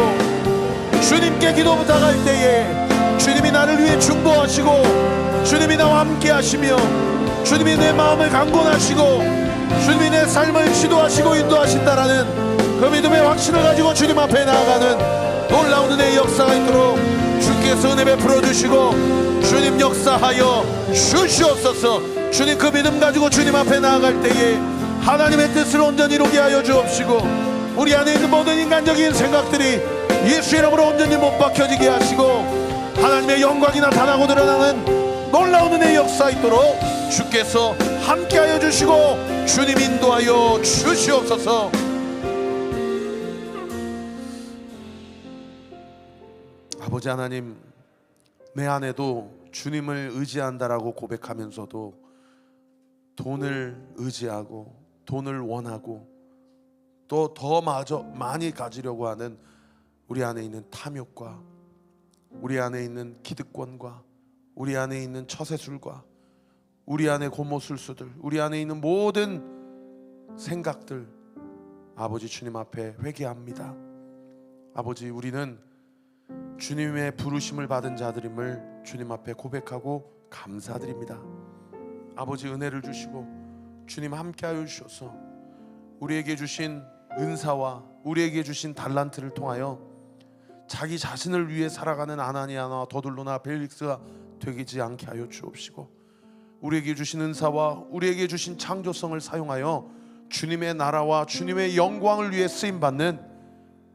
주님께 기도 부탁할 때에 주님이 나를 위해 중보하시고, 주님이 나와 함께 하시며, 주님이 내 마음을 강권하시고, 주님이 내 삶을 지도하시고 인도하신다라는 그 믿음의 확신을 가지고 주님 앞에 나아가는 놀라운 은혜의 역사가 있도록 주께서 은혜 베풀어 주시고, 주님 역사하여 주시옵소서. 주님, 그 믿음 가지고 주님 앞에 나아갈 때에 하나님의 뜻을 온전히 이루게 하여 주옵시고, 우리 안에 있는 모든 인간적인 생각들이 예수 이름으로 온전히 못 박혀지게 하시고, 하나님의 영광이 나타나고 드러나는 놀라운 은혜의 역사 있도록 주께서 함께하여 주시고, 주님 인도하여 주시옵소서. 아버지 하나님, 내 안에도 주님을 의지한다라고 고백하면서도 돈을 의지하고 돈을 원하고 또 더 많이 가지려고 하는 우리 안에 있는 탐욕과 우리 안에 있는 기득권과 우리 안에 있는 처세술과 우리 안에 고모술수들, 우리 안에 있는 모든 생각들, 아버지 주님 앞에 회개합니다. 아버지, 우리는 주님의 부르심을 받은 자들임을 주님 앞에 고백하고 감사드립니다. 아버지, 은혜를 주시고 주님 함께하여 주셔서 우리에게 주신 은사와 우리에게 주신 달란트를 통하여 자기 자신을 위해 살아가는 아나니아나 더둘로나 벨릭스가 되지 않게 하여 주옵시고, 우리에게 주신 은사와 우리에게 주신 창조성을 사용하여 주님의 나라와 주님의 영광을 위해 쓰임받는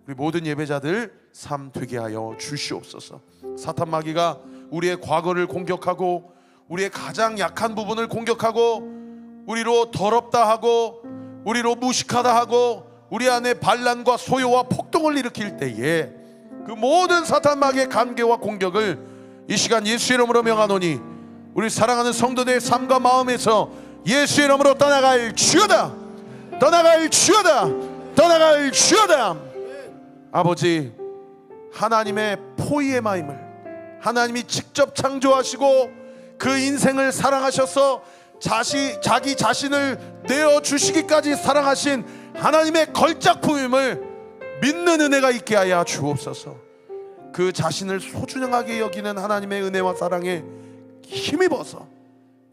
우리 모든 예배자들 삶 되게 하여 주시옵소서. 사탄 마귀가 우리의 과거를 공격하고 우리의 가장 약한 부분을 공격하고 우리로 더럽다 하고 우리로 무식하다 하고 우리 안에 반란과 소요와 폭동을 일으킬 때에 그 모든 사탄 마귀의 간계와 공격을 이 시간 예수 이름으로 명하노니 우리 사랑하는 성도들의 삶과 마음에서 예수 이름으로 떠나갈 주여다, 떠나갈 주여다, 떠나갈 주여다. 아버지, 하나님의 포의의 마음을 하나님이 직접 창조하시고 그 인생을 사랑하셔서 자기 자신을 내어주시기까지 사랑하신 하나님의 걸작품임을 믿는 은혜가 있게 하여 주옵소서. 그 자신을 소중하게 여기는 하나님의 은혜와 사랑에 힘입어서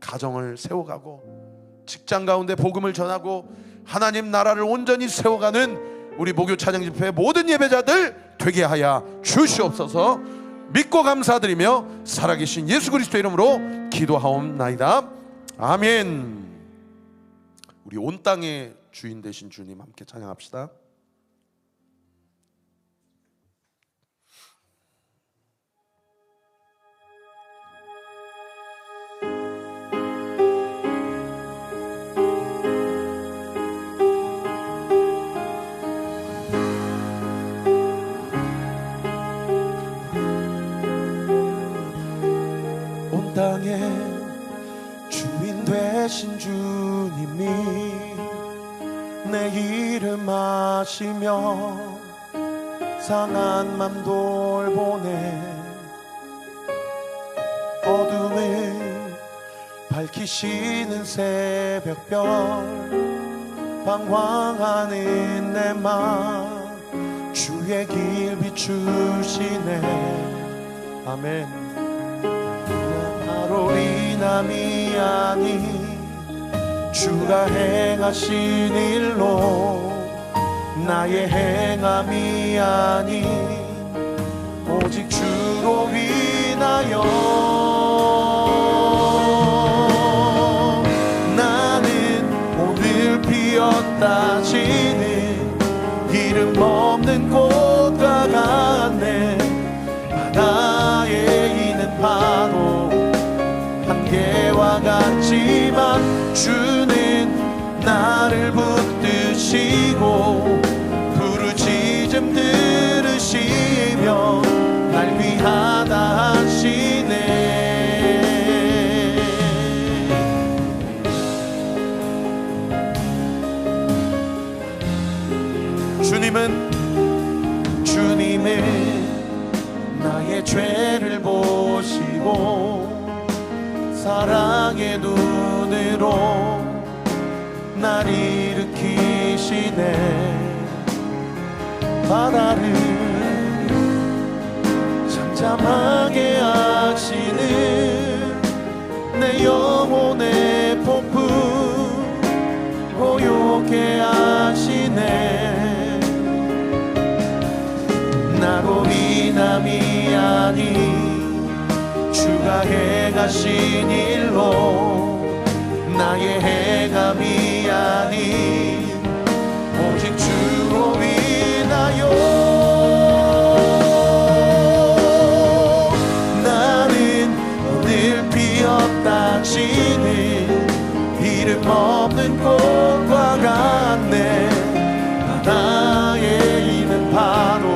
가정을 세워가고 직장 가운데 복음을 전하고 하나님 나라를 온전히 세워가는 우리 목요 찬양 집회 모든 예배자들 되게 하여 주시옵소서. 믿고 감사드리며 살아계신 예수 그리스도 이름으로 기도하옵나이다. 아멘. 우리 온 땅의 주인 되신 주님 함께 찬양합시다. 온 땅의 주인 되신 주님이 내 이름 아시며 상한 맘 돌보네 어둠을 밝히시는 새벽별 방황하는 내 맘 주의 길 비추시네. 아멘. 바로 이 남이 아니 주가 행하신 일로 나의 행함이 아니 오직 주로 인하여 나는 오늘 피었다 지는 이름 없는 꽃과 같네. 바다에 있는 파도 한계와 같지만 주는 나를 붙드시고 부르짖음 들으시며 날 위하다 하시네. 주님은 나의 죄를 보시고 사랑의 눈으로 날 일으키시네. 바다를 잠잠하게 하시는 내 영혼의 폭풍 고요케 하시네. 나로 인함이 아닌 주가 행하신 일로, 나의 행함이 아닌 오직 주로 인하여 나는 오늘 피었다 지는 이름 없는 꽃과 같네. 바다에 있는 파도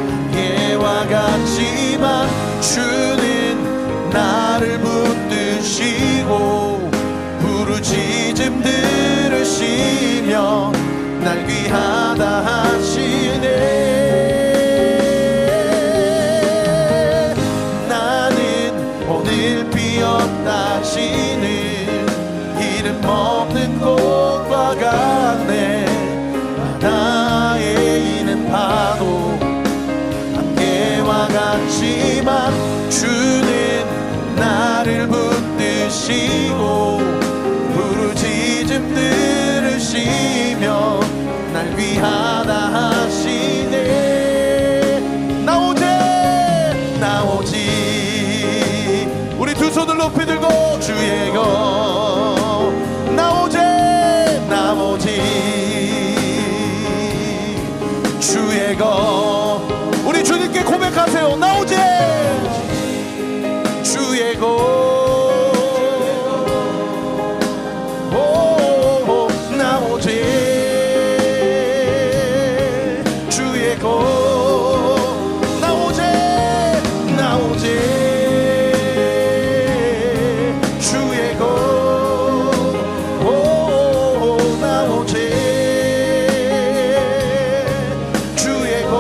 안개와 같지만 주는 나를 붙드시고 부르짖음 들으시며 날 귀하다 하시네. 나는 오늘 피었다 지는 이름 없는 꽃과 같네. 바다에 있는 파도 안개와 같지만 주는 나를 붙드시고 부르짖음 들으시며 날 귀하다 하시네. 나 오직 우리 두 손을 높이 들고 주의 것, 나 오직 주의 것. 우리 주님께 고백하세요. 나 오직 주의 것. 나 오직 주의 것. 나 오직 주의 것. 나 오직 주의 것.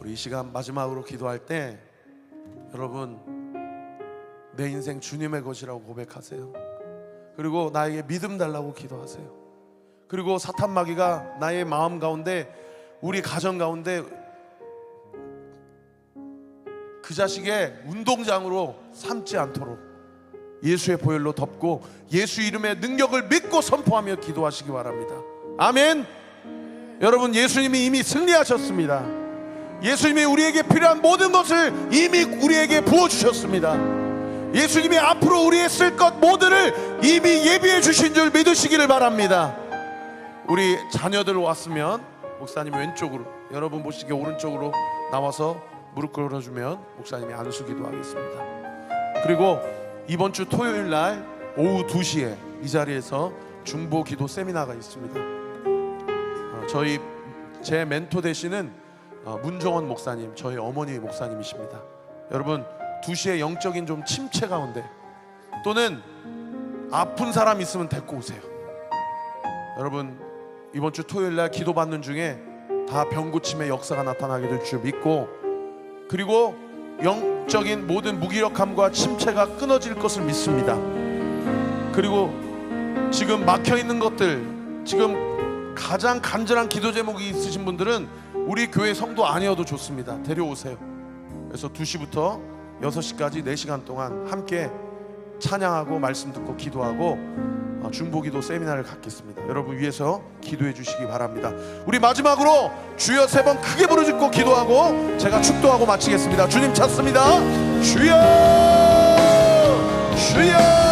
우리 이 시간 마지막으로 기도할 때 여러분 내 인생 주님의 것이라고 고백하세요. 그리고 나에게 믿음 달라고 기도하세요. 그리고 사탄 마귀가 나의 마음 가운데, 우리 가정 가운데 그 자식의 운동장으로 삼지 않도록 예수의 보혈로 덮고 예수 이름의 능력을 믿고 선포하며 기도하시기 바랍니다. 아멘. 여러분, 예수님이 이미 승리하셨습니다. 예수님이 우리에게 필요한 모든 것을 이미 우리에게 부어주셨습니다. 예수님이 앞으로 우리의 쓸 것 모두를 이미 예비해 주신 줄 믿으시기를 바랍니다. 우리 자녀들 왔으면 목사님 왼쪽으로, 여러분 보시기에 오른쪽으로 나와서 무릎 꿇어주면 목사님이 안수기도 하겠습니다. 그리고 이번 주 토요일 날 오후 2시에 이 자리에서 중보 기도 세미나가 있습니다. 제 멘토 되시는 문정원 목사님, 저희 어머니 목사님이십니다. 여러분 2시에 영적인 좀 침체 가운데 또는 아픈 사람 있으면 데리고 오세요. 여러분 이번 주 토요일 날 기도 받는 중에 다 병고침의 역사가 나타나게 될 줄 믿고, 그리고 영적인 모든 무기력함과 침체가 끊어질 것을 믿습니다. 그리고 지금 막혀있는 것들, 지금 가장 간절한 기도 제목이 있으신 분들은 우리 교회 성도 아니어도 좋습니다. 데려오세요. 그래서 2시부터 6시까지 4시간 동안 함께 찬양하고 말씀 듣고 기도하고 중보기도 세미나를 갖겠습니다. 여러분 위해서 기도해 주시기 바랍니다. 우리 마지막으로 주여 3번 크게 부르짖고 기도하고 제가 축도하고 마치겠습니다. 주님 찾습니다. 주여, 주여.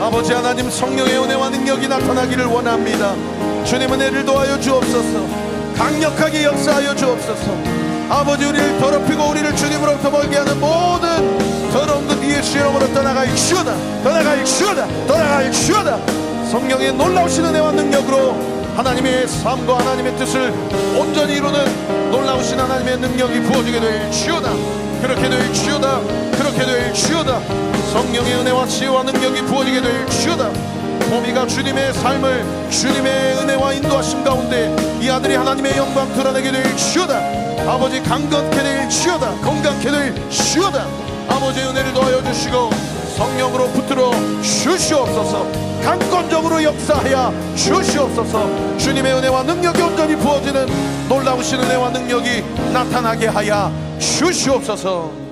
아버지 하나님, 성령의 은혜와 능력이 나타나기를 원합니다. 주님, 은혜를 도하여 주옵소서. 강력하게 역사하여 주옵소서. 아버지, 우리를 더럽히고 우리를 주님으로부터 멀게 하는 모든 더러운 것 예수의 이름으로 떠나가이시오다. 떠나가이시오다. 떠나가이시오다. 성령의 놀라우신 은혜와 능력으로 하나님의 삶과 하나님의 뜻을 온전히 이루는 놀라우신 하나님의 능력이 부어지게 되일지어다. 그렇게 되일지어다. 그렇게 되일지어다. 성령의 은혜와 지혜와 능력이 부어지게 되일지어다. 보미가 주님의 삶을 주님의 은혜와 인도하심 가운데 이 아들이 하나님의 영광 드러내게 되일지어다. 아버지, 강건케 되일지어다. 건강케 되일지어다. 아버지의 은혜를 더하여 주시고 성령으로 붙들어 주시옵소서. 강권적으로 역사하여 주시옵소서. 주님의 은혜와 능력이 온전히 부어지는 놀라우신 은혜와 능력이 나타나게 하여 주시옵소서.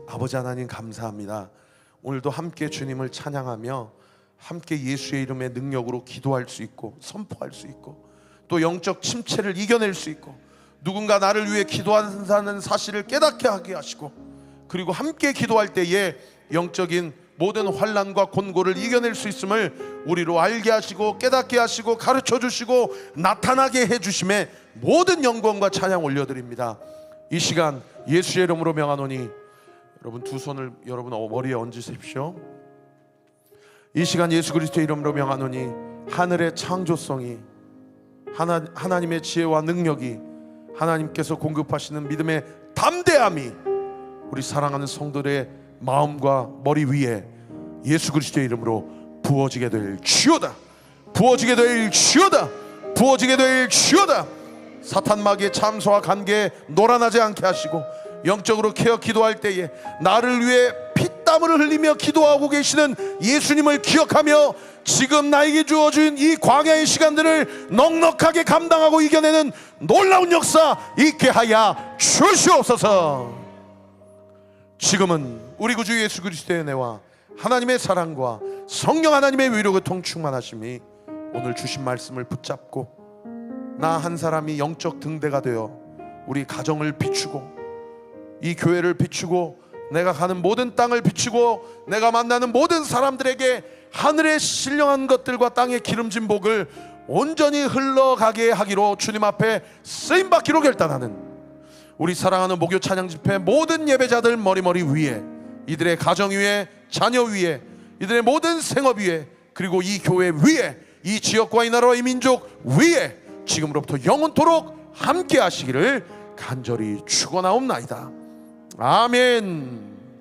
아버지 하나님, 감사합니다. 오늘도 함께 주님을 찬양하며 함께 예수의 이름의 능력으로 기도할 수 있고 선포할 수 있고 또 영적 침체를 이겨낼 수 있고 누군가 나를 위해 기도한다는 사실을 깨닫게 하게 하시고 그리고 함께 기도할 때에 영적인 모든 환난과 곤고를 이겨낼 수 있음을 우리로 알게 하시고 깨닫게 하시고 가르쳐 주시고 나타나게 해주심에 모든 영광과 찬양 올려드립니다. 이 시간 예수의 이름으로 명하노니, 여러분 두 손을 여러분 머리에 얹으십시오. 이 시간 예수 그리스도의 이름으로 명하노니 하늘의 창조성이 하나님의 지혜와 능력이 하나님께서 공급하시는 믿음의 담대함이 우리 사랑하는 성도들의 마음과 머리 위에 예수 그리스도의 이름으로 부어지게 될지어다. 부어지게 될지어다. 부어지게 될지어다. 사탄 마귀의 참소와 관계에 놀아나지 않게 하시고 영적으로 케어 기도할 때에 나를 위해 피땀을 흘리며 기도하고 계시는 예수님을 기억하며 지금 나에게 주어진 이 광야의 시간들을 넉넉하게 감당하고 이겨내는 놀라운 역사 있게 하여 주시옵소서. 지금은 우리 구주 예수 그리스도의 은혜와 하나님의 사랑과 성령 하나님의 위로 교통 충만하심이 오늘 주신 말씀을 붙잡고 나 한 사람이 영적 등대가 되어 우리 가정을 비추고 이 교회를 비추고 내가 가는 모든 땅을 비추고 내가 만나는 모든 사람들에게 하늘의 신령한 것들과 땅의 기름진 복을 온전히 흘러가게 하기로 주님 앞에 쓰임받기로 결단하는 우리 사랑하는 목요 찬양 집회 모든 예배자들 머리 위에, 이들의 가정 위에, 자녀 위에, 이들의 모든 생업 위에, 그리고 이 교회 위에, 이 지역과 이 나라와 이 민족 위에 지금으로부터 영원토록 함께 하시기를 간절히 축원하옵나이다. 아멘.